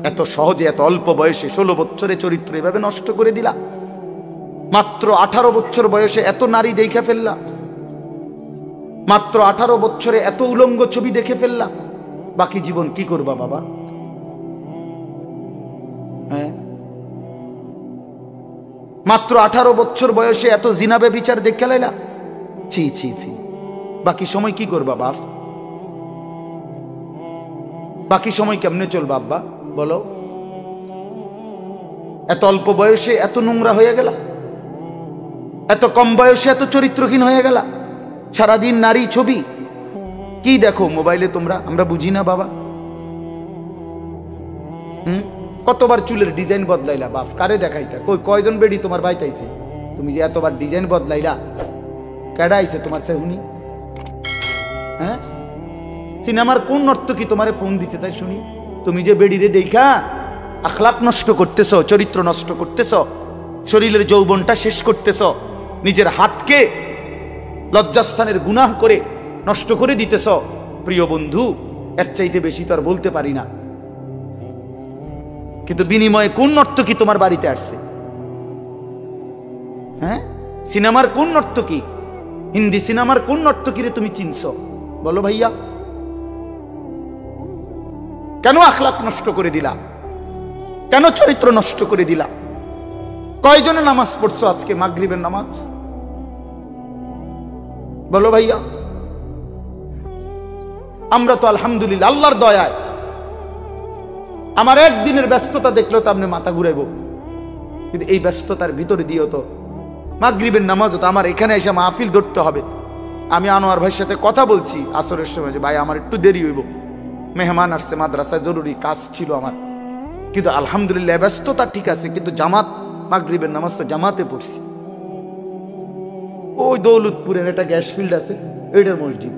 এত সহজে এত অল্প বয়সে 16 বছরে চরিত্র এভাবে নষ্ট করে দিলা। মাত্র 18 বছর বয়সে এত নারী দেখে ফেললা, মাত্র 18 বছরে এত উলঙ্গ ছবি দেখে ফেললা। বাকি জীবন কি করবা বাবা? হ্যাঁ, মাত্র 18 বছর বয়সে এত জিনা ব্যভিচার দেখে লাইলা। ছি ছি ছি। বাকি সময় কি করবা বাপ? বাকি সময় কেমনে চলবা আব্বা বলো? এত অল্প বয়সে এত নোংরা হয়ে গেলা, এত কম বয়সে এত চরিত্রহীন হয়ে গেলা। সারাদিন নারী ছবি কি দেখো মোবাইলে তোমরা? আমরা বুঝি না বাবা। কতবার চুলের ডিজাইন বদলাইলা বাপ? কারে দেখাইতা? কয়জন বেডি তোমার ভাই তাইছে? তুমি যে এতবার ডিজাইন বদলাইলা, কেডা আইছে তোমার সেহুনি? হ্যাঁ, সিনেমার কোন নর্তকী তোমারে ফোন দিছে তাই শুনি? তুমি যে বেডিরে দেখা আখলাক নষ্ট করতেছ, চরিত্র নষ্ট করতেছ, শরীরের যৌবনটা শেষ করতেছ, নিজের হাতকে লজ্জাস্থানের গুনাহ করে নষ্ট করে দিতেছ। প্রিয় বন্ধু, এর চাইতে বেশি তো আর বলতে পারি না। কিন্তু বিনিময়ে কোন নর্তকী তোমার বাড়িতে আসছে? হ্যাঁ, সিনেমার কোন নর্তকী, হিন্দি সিনেমার কোন নর্তকীরে তুমি চিনছ বলো ভাইয়া? কেন আখলাক নষ্ট করে দিলা? কেন চরিত্র নষ্ট করে দিলা? কয়জনে নামাজ পড়ছো আজকে মাগরিবের নামাজ বলো ভাইয়া? আমরা তো আলহামদুলিল্লাহ আল্লাহর দয়ায় আমার একদিনের ব্যস্ততা দেখলেও তো আপনি মাথা ঘুরাইব, কিন্তু এই ব্যস্ততার ভিতরে দিয়েও তো মাগরিবের নামাজও তো আমার এখানে এসে মাহফিল ধরতে হবে। আমি আনোয়ার ভাইয়ের সাথে কথা বলছি আসরের সময় যে ভাই আমার একটু দেরি হইব, মেহমান আসছে, মাদ্রাসায় জরুরি কাজ ছিল আমার, কিন্তু আলহামদুলিল্লাহ ব্যস্ততা ঠিক আছে, কিন্তু জামাত মাগরিবের নামাজ তো জামাতে পড়ছি। ওই দৌলতপুরের একটা গ্যাস ফিল্ড আছে, এইটার মসজিদ।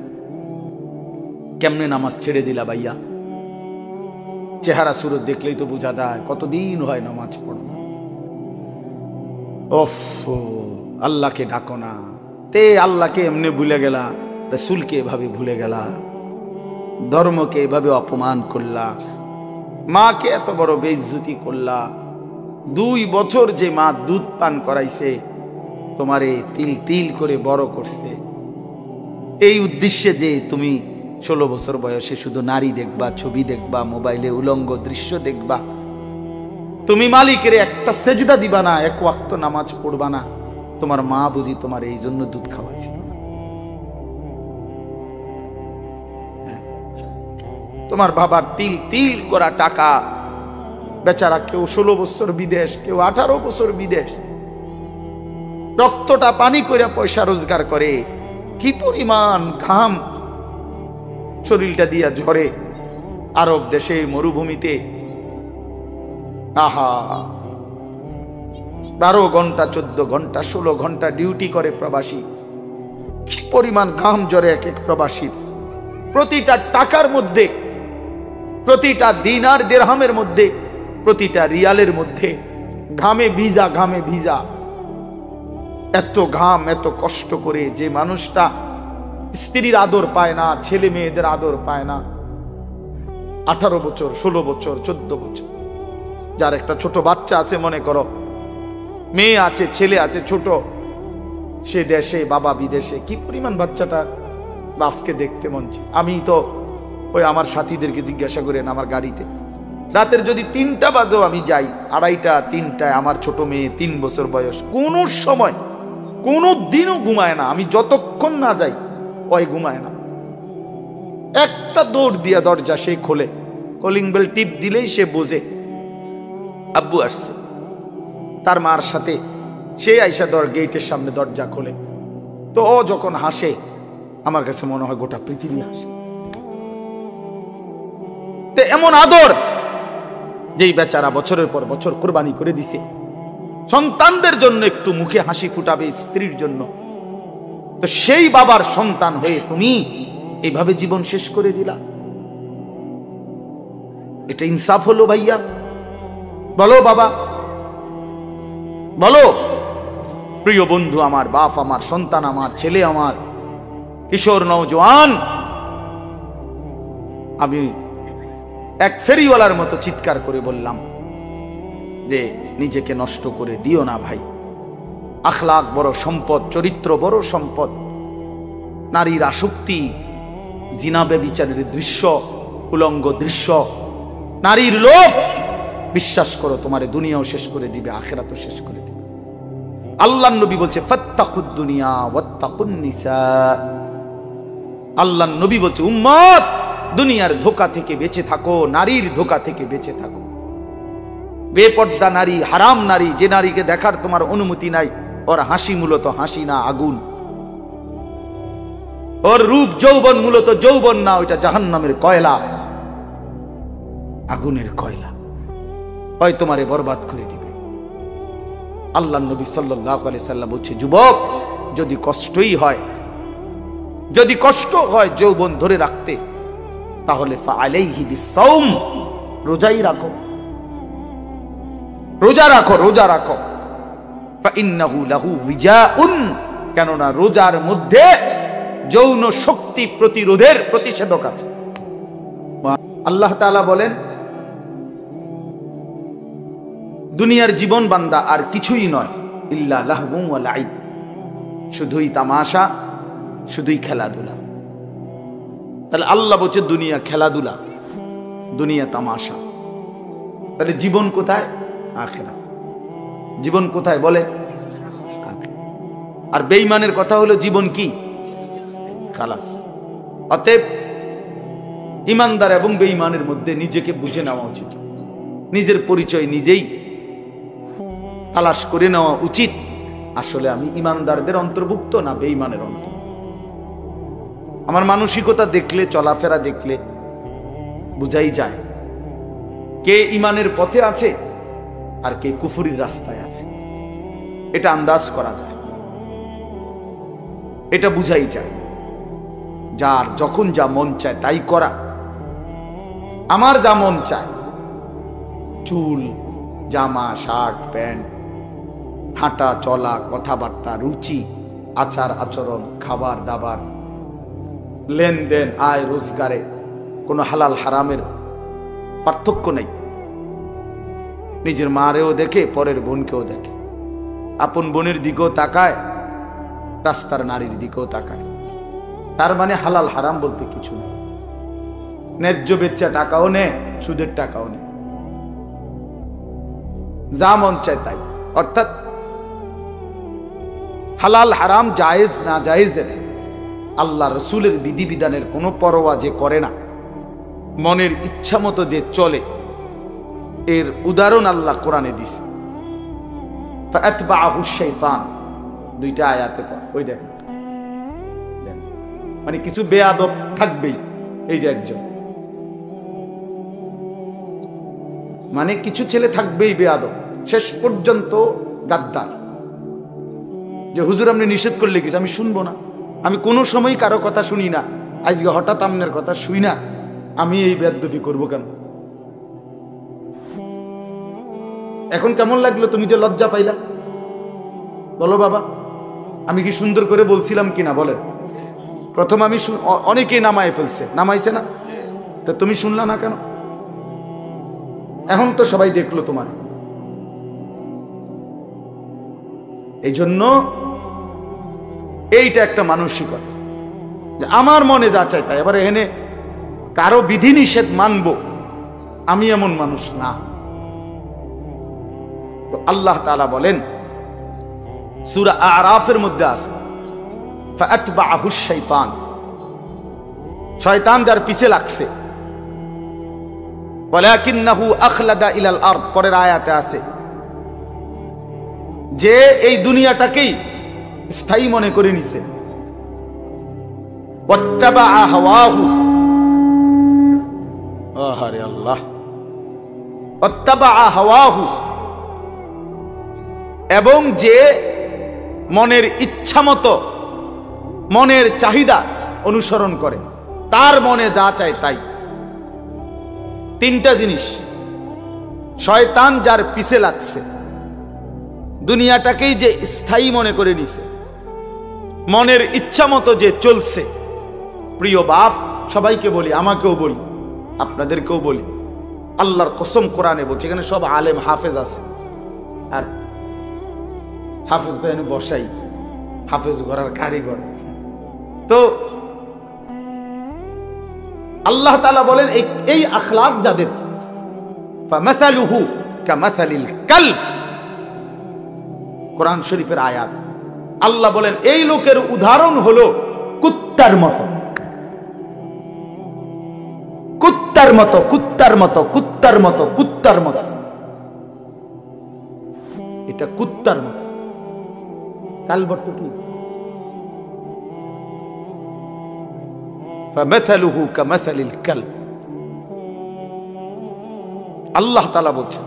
কেমনে নামাজ ছেড়ে দিলা ভাইয়া? চেহারা সুরত দেখলেই তো বোঝা যায় কতদিন হয় নামাজ পড়ো। ওফ, আল্লাহকে ডাকো না। তে আল্লাহকে এমনি ভুলে গেলা, রাসূলকে এভাবে ভুলে গেলা, ধর্মকে এভাবে অপমান করলা, মাকে এত বড় বেইজ্জতি করলা। 2 বছর যে মা দুধ পান করাইছে, তোমারে তিল তিল করে বড় করছে, এই উদ্দেশ্যে যে তুমি 16 বছর বয়সে শুধু নারী দেখবা, ছবি দেখবা, মোবাইলে উলঙ্গ দৃশ্য দেখবা, তুমি মালিকের একটা সেজদা দিবা না, 1 ওয়াক্ত নামাজ পড়বা না। তোমার মা বুঝি তোমার এই জন্য দুধ খাওয়াইছিল? তোমার বাবার তিল তিল করা টাকা, বেচারা কেউ 16 বছর বিদেশ, কেউ 18 বছর বিদেশ, রক্তটা পানি করে পয়সা রোজগার করে, কি পরিমাণ ঘাম শরীরটা দিয়া ঝরে আরব দেশে মরুভূমিতে। আহা, 12 ঘন্টা 14 ঘন্টা 16 ঘন্টা ডিউটি করে প্রবাসী, কি পরিমাণ ঘাম ঝরে এক এক প্রবাসীর। প্রতিটা টাকার মধ্যে, প্রতিটা দিনার দিরহামের মধ্যে, প্রতিটা রিয়ালের মধ্যে ঘামে ভিজা, ঘামে ভিজা। এত ঘাম, এত কষ্ট করে যে মানুষটা স্ত্রীর আদর পায় না, ছেলে মেয়েদের আদর পায় না, 18 বছর 16 বছর 14 বছর, যার একটা ছোট বাচ্চা আছে, মনে করো মেয়ে আছে, ছেলে আছে ছোট, সে দেশে, বাবা বিদেশে, কি পরিমাণ বাচ্চাটা বাপকে দেখতে মন চায়। আমি তো ওই আমার সাথীদেরকে জিজ্ঞাসা করেন, আমার গাড়িতে রাতের যদি 3টা বাজেও আমি যাই, 2:30 3টায়, আমার ছোট মেয়ে 3 বছর বয়স, কোন সময় কোন দিনও ঘুমায় না। আমি যতক্ষণ না যাই ওই ঘুমায় না। একটা দৌড় দিয়া দরজা সে খোলে, কলিং বেল টিপ দিলেই সে বোঝে আব্বু আসছে। তার মার সাথে সে আইসা গেটের সামনে দরজা খোলে, তো ও যখন হাসে আমার কাছে মনে হয় গোটা পৃথিবী হাসে। তো এমন আদর যেই বেচারা বছরের পর বছর কোরবানি করে দিছে সন্তানদের জন্য, একটু মুখে হাসি ফুটাবে স্ত্রীর জন্য, তো সেই বাবার সন্তান হয়ে তুমি এইভাবে জীবন শেষ করে দিলা। এটা ইনসাফ হলো ভাইয়া? বলো বাবা, বলো। প্রিয় বন্ধু আমার, বাপ আমার, সন্তান আমার, ছেলে আমার, কিশোর নওজোয়ান, আমি এক ফেরিওয়ালার মতো চিৎকার করে বললাম যে নিজেকে নষ্ট করে দিও না ভাই। আখলাক বড় সম্পদ, চরিত্র বড় সম্পদ। নারীর আসক্তি, জিনা ব্যভিচারের দৃশ্য, উলঙ্গ দৃশ্য, নারীর লোভ, বিশ্বাস করো তোমার দুনিয়াও শেষ করে দিবে, আখিরাতও শেষ করে দিবে। আল্লাহর নবী বলছে ফাত্তাকুদ দুনিয়া ওয়াত্তাকুন নিসা। আল্লাহর নবী বলছে উম্মত দুনিয়ার ধোঁকা থেকে বেঁচে থাকো, নারীর ধোঁকা থেকে বেঁচে থাকো। বেপর্দা নারী, হারাম নারী, যে নারীকে দেখার তোমার অনুমতি নাই, ওর হাসি মূলত হাসি না, আগুন। ওর রূপ যৌবন মূলত যৌবন না, ওইটা জাহান্নামের কয়লা, আগুনের কয়লা, হয় তোমারে বরবাদ করে দিবে। আল্লাহর নবী সাল্লাল্লাহু আলাইহি সাল্লাম বলছে যুবক যদি কষ্টই হয়, যদি কষ্ট হয় যৌবন ধরে রাখতে, তাহলে ফাআলাইহি বিসাওম, রোজাই রাখো, রোজা রাখো, রোজা রাখো। ফাইন্নাহু লাহু বিজাউন, কেননা রোজার মধ্যে যৌন শক্তি প্রতিরোধের প্রতিষেধক আছে। আল্লাহ তাআলা বলেন দুনিয়ার জীবন বান্দা আর কিছুই নয়, ইল্লা লাহবু ওয়া লাইব, শুধুই তামাশা, শুধুই খেলাধুলা। তাহলে আল্লাহ বলছে দুনিয়া খেলাধুলা, দুনিয়া তামাশা। তাহলে জীবন কোথায়? আখিরাত। জীবন কোথায় বলে? আর বেঈমানের কথা হলো জীবন কি? খালাস। অতএব ইমানদার এবং বেঈমানের মধ্যে নিজেকে বুঝে নেওয়া উচিত, নিজের পরিচয় নিজেই তালাশ করে নেওয়া উচিত। আসলে আমি ইমানদারদের অন্তর্ভুক্ত না বেঈমানের অন্তর্ভুক্ত? আমার মানসিকতা দেখলে, চলাফেরা দেখলে বুঝাই যায় কে ইমানের পথে আছে আর কে কুফরির রাস্তায় আছে। এটা আন্দাজ করা যায়, এটা বুঝাই যায়। যার যখন যা মন চায় তাই করা। আমার যা মন চায়, চুল, জামা, শার্ট, প্যান্ট, হাঁটা চলা, কথাবার্তা, রুচি, আচার আচরণ, খাবার দাবার, লেনদেন, আয় রোজগারে কোনো হালাল হারামের পার্থক্য নেই। নিজের মারেও দেখে, পরের বোনকেও দেখে, আপন বোনের দিকেও তাকায়, রাস্তার নারীর দিকেও তাকায়। তার মানে হালাল হারাম বলতে কিছু নেই। ন্যায্য বেচা টাকাও নেয়, সুদের টাকাও নেয়, যা মন চায় তাই। অর্থাৎ হালাল হারাম, জায়েজ না জায়েজের, আল্লাহ রসুলের বিধিবিধানের কোনো পরোয়া যে করে না, মনের ইচ্ছা মতো যে চলে, এর উদাহরণ আল্লাহ কোরআনে দিছে। ফাআতবাআহু শাইতান, দুইটা আয়াতে ওই দেখেন, মানে কিছু বেয়াদব থাকবেই। এই যে একজন, মানে কিছু ছেলে থাকবেই বেয়াদব, শেষ পর্যন্ত গাদ্দার। যে হুজুর আপনি নিষেধ করলে কিছু আমি শুনবো না, আমি কোনো সময় কারো কথা শুনি না, আজকে হঠাৎ আপনার কথা শুই না, আমি এই বেয়াদবি করবো কেন? এখন কেমন লাগলো? তুমি যে লজ্জা পাইলা, বলো বাবা, আমি কি সুন্দর করে বলছিলাম কিনা বলেন? প্রথম আমি অনেকেই নামায় ফেলছে, নামাইছে না? তো তুমি শুনলা না কেন? এখন তো সবাই দেখলো তোমার। এই জন্য এইটা একটা মানসিকতা যে আমার মনে যা চাই তাই। এবার এখানে কারো বিধি নিষেধ মানব, আমি এমন মানুষ না। তো আল্লাহ তাআলা বলেন সূরা আরাফের মধ্যে আছে ফাআতবাআহু শাইতান, শয়তান যার পিছে লাগছে। ওয়ালাকিন্নাহু আখলাদা ইলাল আরদ, পরের আয়াতে আছে যে এই দুনিয়াটাকেই স্থায়ী মনে করে নিছে। ওয়াত্তাবাআ হাওয়াহু, আহারে আল্লাহ, ওয়াত্তাবাআ হাওয়াহু, এবং যে মনের ইচ্ছা মতো, মনের চাহিদা অনুসরণ করে, তার মনে যা চায় তাই। তিনটা জিনিস, শয়তান যার পিছে লাগছে, দুনিয়াটাকেই যে স্থায়ী মনে করে নিছে, মনের ইচ্ছা মতো যে চলছে। প্রিয় বাপ, সবাইকে বলি, আমাকেও বলি, আপনাদেরকেও বলি, আল্লাহর কসম কোরআনে বলছে, এখানে সব আলেম হাফেজ আছে, আর হাফেজ তো এনে বসাই, হাফেজ করার কারিগর। তো আল্লাহ তাআলা বলেন এই আখলাক যাদের, ফামাসালুহু কামাসালিল কালব, কোরআন শরীফের আয়াত। আল্লাহ বলেন এই লোকের উদাহরণ হলো কুত্তার মতো, কুত্তার মতো, কুত্তার মতো, কুত্তার মতো, কুত্তার মতো। এটা কুত্তার মতো। কালব অর্থ কি? ফামাসালুহু কামাসালিল কালব। আল্লাহ তাআলা বলছেন,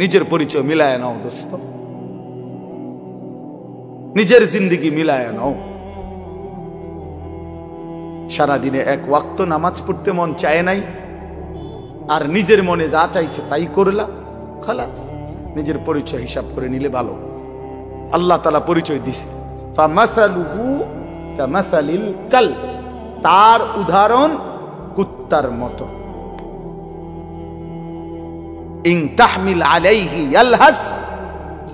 নিজের পরিচয় মিলায় নাও দোস্ত, নিজের জিন্দেগি মিলায় নাও। সারাদিনে এক ওয়াক্ত নামাজ পড়তে মন চায় নাই, আর নিজের মনে যা চাইছে তাই করলা, খালাস। নিজের পরিচয় হিসাব করে নিলে ভালো। আল্লাহ তাআলা পরিচয় দিছে, ফামাসালুহু কামাসালিল কালব, তার উদাহরণ কুত্তার মতো। ইন তাহমিল আলাইহি ইয়ালহাস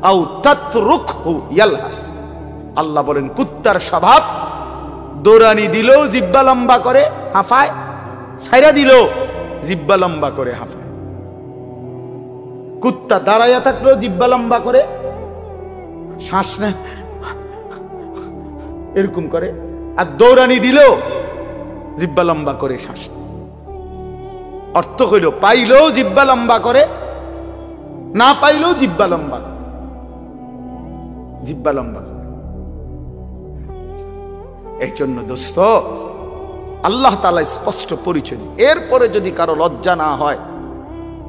আও তাতরুকহু ইয়ালহাস। আল্লাহ বলেন কুত্তার স্বভাব, দৌড়ানি দিলেও জিব্বা লম্বা করে হাঁফায়, ছাইরা দিলেও জিব্বা লম্বা করে হাঁফায়। কুত্তা দাঁড়াইয়া থাকলেও জিব্বা লম্বা করে, শ্বাস নেয় এরকম করে, আর দৌড়ানি দিলেও জিব্বা লম্বা করে শ্বাস। অর্থ হইল পাইলেও জিব্বা লম্বা করে, না পাইলেও জিব্বা লম্বা করে, জিব্বা লম্বা করে। এই জন্য দোস্ত আল্লাহ তাআলা স্পষ্ট পরিচয়। এরপরে যদি কারো লজ্জা না হয়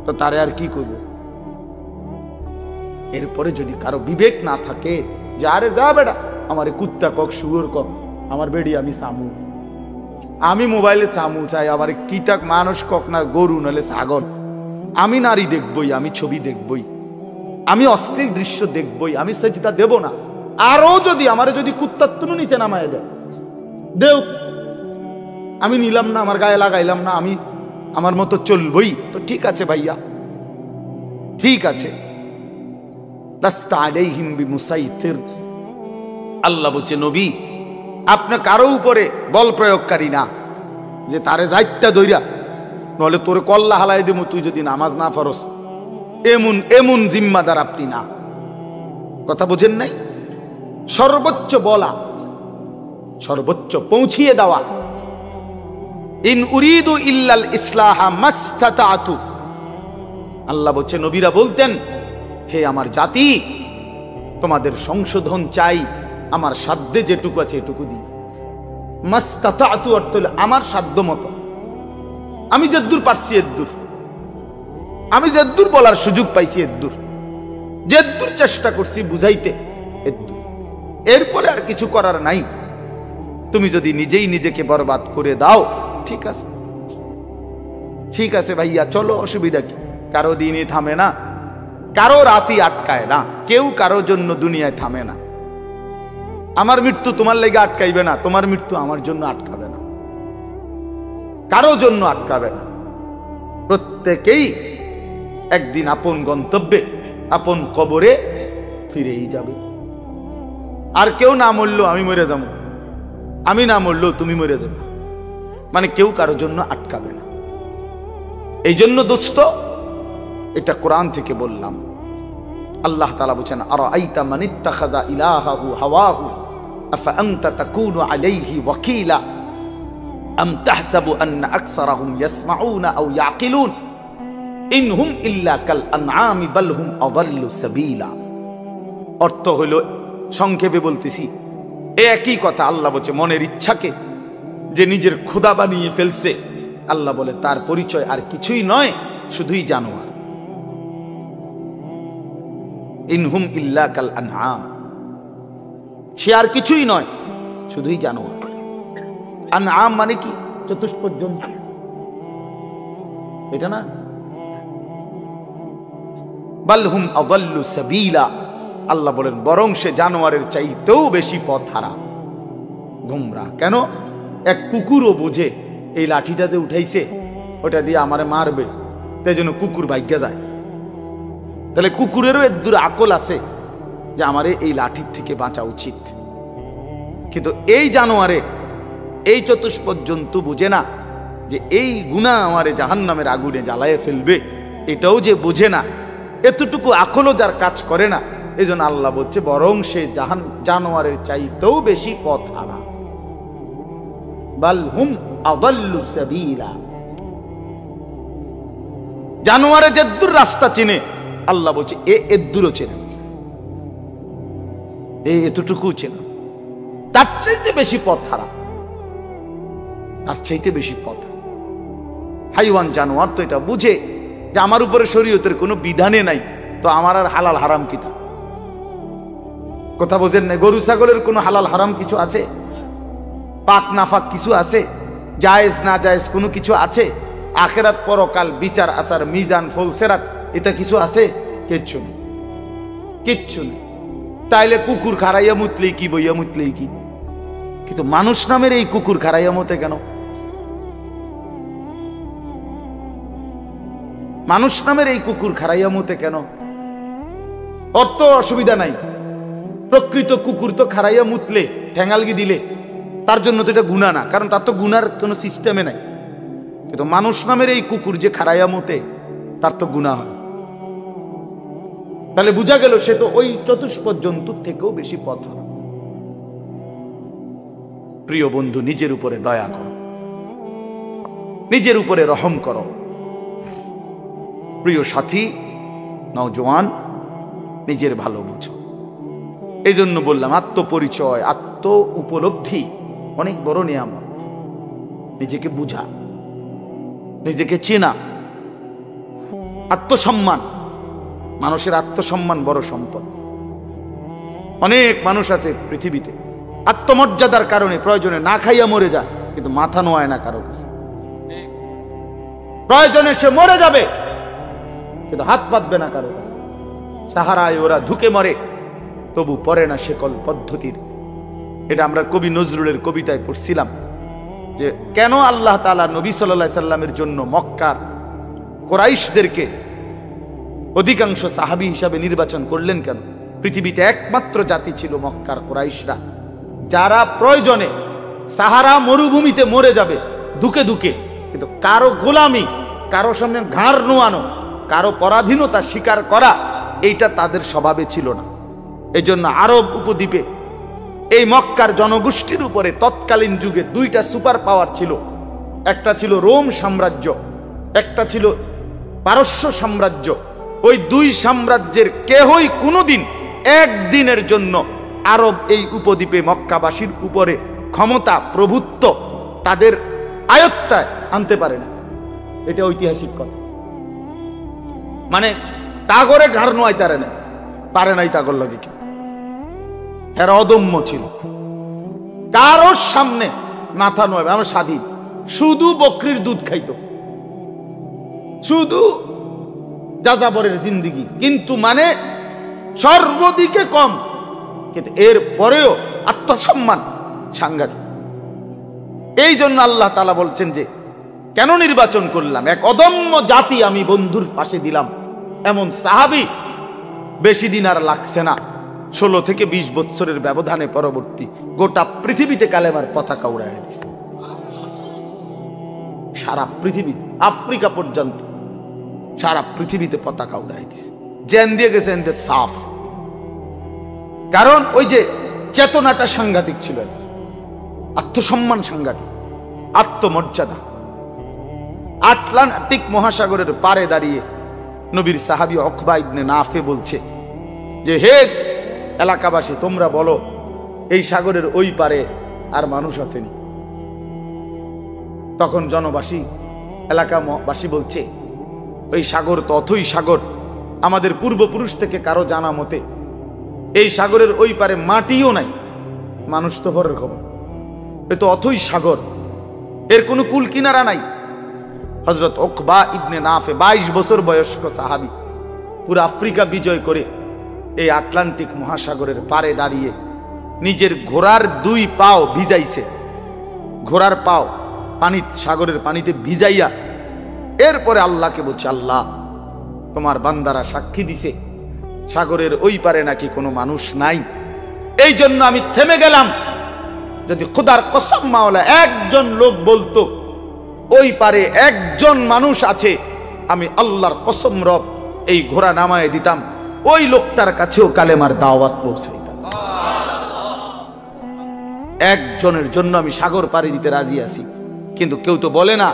তো তারে আর কি করব? এরপরে যদি কারো বিবেক না থাকে যে আরে যা বেটা, আমার কুত্তা কক, শুয়োর কক, আমার বেড়ি আমি সামু, আমি মোবাইলে সামু চাই, আবার কি তাক মানুষ কক না গরু নাহলে ছাগল, আমি নারী দেখবই, আমি ছবি দেখবই, আমি অশ্লীল দৃশ্য দেখবই, আমি সেজদা দেব না। আরো যদি আমারে যদি কুত্তার তুনু নিচে নামায় দেও, আমি নিলাম না, আমার গায়ে লাগাইলাম না, আমি আমার মতো চলবই, তো ঠিক আছে ভাইয়া, ঠিক আছে। লাস্তা আলাইহিম বিমুসাইতির। আল্লাহ বলছে নবী আপনি কারো উপরে বল প্রয়োগকারী না, যে তারে যাইত্যা দইরা নলে তোরে কল্লা হালাই দেবো তুই যদি নামাজ না পড়স, এমন এমন জিম্মাদার আপনি না। কথা বুঝেন নাই? সর্বোচ্চ বলা, সর্বোচ্চ পৌঁছিয়ে দেওয়া। ইন উরিদু ইল্লাল ইসলাহা মাস্তাতাতু। আল্লাহ বলছে নবীরা বলতেন, হে আমার জাতি, তোমাদের সংশোধন চাই, আমার সাধ্যে যেটুকু আছে এটুকু দিই। মাস্তাতাতু অর্থ হলো আমার সাধ্য মতো, আমি যদ্দূর পারছি এদ্দূর, আমি যদ্দূর বলার সুযোগ পাইছি এদ্দূর, যদ্দূর চেষ্টা করছি বুঝাইতে এদ্দূর, এরপরে আর কিছু করার নাই। তুমি যদি নিজেই নিজেকে বরবাদ করে দাও, ঠিক আছে, ঠিক আছে ভাইয়া, চলো, অসুবিধা কি? কারো দিনই থামে না, কারো রাতই আটকায় না, কেউ কারো জন্য দুনিয়ায় থামে না। আমার মৃত্যু তোমার লেগে আটকাইবে না, তোমার মৃত্যু আমার জন্য আটকাবে না, কারো জন্য আটকাবে না। প্রত্যেকেই একদিন আপন গন্তব্যে, আপন কবরে ফিরেই যাবে। আর কেউ না মরলেও আমি মরে যাবো, আমি না মরলেও তুমি মরে যাবে, মানে কেউ কারো জন্য আটকাবে না। এই জন্য দোস্ত, এটা কোরআন থেকে বললাম। আল্লাহ তাআলা বলেন, আরাআইতা মান ইত্তাখাযা ইলাহাহু হাওয়াহু আফা আনতা তাকুনু আলাইহি ওয়াকিলা আম তাহসাবু আন্না আকসারাহুম ইয়াসমাউনা আও ইয়াকিলুন ইনহুম ইল্লা কাল আনআমি বাল হুম আযাল্লু সাবিলা। অর্থ হলো, সংক্ষেপে বলতেছি, একই কথা। আল্লাহ বলছে মনের ইচ্ছাকে যে নিজের খোদা বানিয়ে ফেলছে, আল্লাহ বলে তার পরিচয় আর কিছুই নয়, শুধুই জানোয়ার। ইনহুম ইল্লা কাল আনআম, সে আর কিছুই নয়, শুধুই জানোয়ার। আনআম মানে কি? চতুষ্পদ জন্তু, এটা না। বাল হুম আযাল্লু সাবিলা, আল্লাহ বলেন বরং সে জানোয়ারের চাইতেও বেশি পথ হারা, গোমরা। কেন? এক কুকুরও বোঝে এই লাঠিটা যে উঠাইছে ওটা দিয়ে আমারে মারবে, তাই জন্য কুকুর ভাগ্যা যায়। তাহলে কুকুরেরও এর দূর আকল আছে যে আমারে এই লাঠির থেকে বাঁচা উচিত। কিন্তু এই জানোয়ারে, এই চতুষ্পদ জন্তু বুঝে না যে এই গুনাহ আমারে জাহান্নামের আগুনে জ্বালায় ফেলবে, এটাও যে বুঝে না, এতটুকু আকলও যার কাজ করে না, এই জন্য আল্লাহ বলছে বরং সে জানোয়ারের চাইতেও বেশি পথ হারা। বাল হুম আদাল্লু সাবিলা। জানোয়ারে যেদূর রাস্তা চিনে, আল্লাহ বলছে এদূরও চেনে, এতটুকু চেনে, তার চাইতে বেশি পথ হারা, তার চাইতে বেশি পথ। হাইওয়ান জানোয়ার তো এটা বুঝে যে আমার উপরে শরীয়তের কোনো বিধানে নাই, তো আমার আর হালাল হারাম কি? কথা বোঝেন না? গরু ছাগলের কোনো হালাল হারাম কিছু আছে? পাক নাফাক কিছু আছে? জায়েজ না জায়েজ কোনো কিছু আছে? আখেরাত পরকাল বিচার আচার মিজান ফলসেরাত এটা কিছু আছে? কিচ্ছু নেই, কিচ্ছু নেই। তাইলে কুকুর খারাইয়া মুতলেই কি, বইয়া মুতলেই কি? কিন্তু মানুষ নামের এই কুকুর খারাইয়া মতে কেন? মানুষ নামের এই কুকুর খারাইয়া মতে কেন? অত অসুবিধা নাই। প্রকৃত কুকুর তো খারাইয়া মুতলে, ঠ্যাঙ্গালগি দিলে তার জন্য তো এটা গুনাহ না, কারণ তার তো গুনার কোনো সিস্টেমে নাই। কিন্তু মানুষ নামের এই কুকুর যে খারাইয়া মতে, তার তো গুনাহ হয়। তাহলে বোঝা গেল সে তো ওই চতুষ্পদ জন্তুর থেকেও বেশি পথ হারা। প্রিয় বন্ধু, নিজের উপরে দয়া করো, নিজের উপরে রহম করো। প্রিয় সাথী, নওজোয়ান, নিজের ভালো বুঝো। এই জন্য বললাম আত্মপরিচয়, আত্ম উপলব্ধি অনেক বড় নিয়ামত। নিজেকে বুঝা, নিজেকে চেনা, আত্মসম্মান। মানুষের আত্মসম্মান বড় সম্পদ। অনেক মানুষ আছে পৃথিবীতে আত্মমর্যাদার কারণে প্রয়োজনে না খাইয়া মরে যায়, কিন্তু মাথা নোয়ায় না কারো কাছে। প্রয়োজনে সে মরে যাবে, কিন্তু হাত পাতবে না কারো কাছে। সাহারায় ওরা ধুকে মরে, তবু পড়ে না শেকল পদ্ধতির। এটা আমরা কবি নজরুলের কবিতায় পড়ছিলাম যে কেন আল্লাহ তাআলা নবী সাল্লাল্লাহু আলাইহি সাল্লামের জন্য মক্কার কুরাইশদেরকে অধিকাংশ সাহাবী হিসাবে নির্বাচন করলেন কেন? পৃথিবীতে একমাত্র জাতি ছিল মক্কার কুরাইশরা, যারা প্রয়োজনে সাহারা মরুভূমিতে মরে যাবে ধুকে ধুকে, কিন্তু কারো গোলামি, কারো সামনে ঘাড় নোয়ানো, কারো পরাধীনতা স্বীকার করা, এইটা তাদের স্বভাবে ছিল না। এই জন্য আরব উপদ্বীপে এই মক্কার জনগোষ্ঠীর উপরে তৎকালীন যুগে দুইটা সুপার পাওয়ার ছিল। একটা ছিল রোম সাম্রাজ্য, একটা ছিল পারস্য সাম্রাজ্য। ওই দুই সাম্রাজ্যের কেহই কোনোদিন একদিনের জন্য আরব এই উপদ্বীপে মক্কাবাসীর উপরে ক্ষমতা, প্রভুত্ব তাদের আয়ত্তায় আনতে পারে না। এটা ঐতিহাসিক কথা। মানে তাগরে ঘাড় নোয়াই পারে নাই তাগর লাগে কেউ। এরা অদম্য ছিল, কারোর সামনে মাথা নোয়াবে। আমরা স্বাধীন, শুধু বকরির দুধ খাইতো, শুধু যাযাবরের জিন্দিগি, কিন্তু মানে সর্বদিকে কম, কিন্তু এর পরেও আত্মসম্মান সাংঘাতিক। এই জন্য আল্লাহ তাআলা বলছেন যে কেন নির্বাচন করলাম, এক অদম্য জাতি আমি বন্ধুর পাশে দিলাম। এমন সাহাবী বেশি দিন আর লাগছে না, 16 থেকে 20 বছরের ব্যবধানে পরবর্তী গোটা পৃথিবীতে কালেমার পতাকা উড়াইয়া দিছে। সারা পৃথিবীতে, আফ্রিকা পর্যন্ত সারা পৃথিবীতে পতাকা উড়াই দিছে। জেন দিয়ে গেছেন সাফ, কারণ ওই যে চেতনাটা সাংঘাতিক ছিল, আত্মসম্মান সাংঘাতিক, আত্মমর্যাদা। আটলান্টিক মহাসাগরের পারে দাঁড়িয়ে নবীর সাহাবী উকবা ইবনে নাফে বলছে যে হে এলাকাবাসী, তোমরা বলো এই সাগরের ওই পারে আর মানুষ আসেনি? তখন জনবাসী, এলাকাবাসী বলছে ওই সাগর তো অথই সাগর, আমাদের পূর্বপুরুষ থেকে কারো জানা মতে এই সাগরের ওই পারে মাটিও নাই, মানুষ তো ভরের খবর, এ তো অথই সাগর, এর কোনো কুল কিনারা নাই। হযরত উকবা ইবনে নাফে 22 বছর বয়স্ক সাহাবী, পুরো আফ্রিকা বিজয় করে এই আটলান্টিক মহাসাগরের পারে দাঁড়িয়ে নিজের ঘোড়ার 2 পাও ভিজাইছে, ঘোড়ার পাও পানি, সাগরের পানিতে ভিজাইয়া এরপরে আল্লাহকে বলছে, আল্লাহ তোমার বান্দারা সাক্ষী দিছে সাগরের ওই পারে নাকি কোনো মানুষ নাই, এই জন্য আমি থেমে গেলাম। যদি খোদার কসম মাওলা একজন লোক বলতো ওই পারে একজন মানুষ আছে, আমি আল্লাহর কসম রব এই ঘোড়া নামায় দিতাম, ওই লোকটার কাছেও কালেমার দাওয়াত পৌঁছাইতাম। একজনের জন্য আমি সাগর পাড়ি দিতে রাজি আছি, কিন্তু কেউ তো বলে না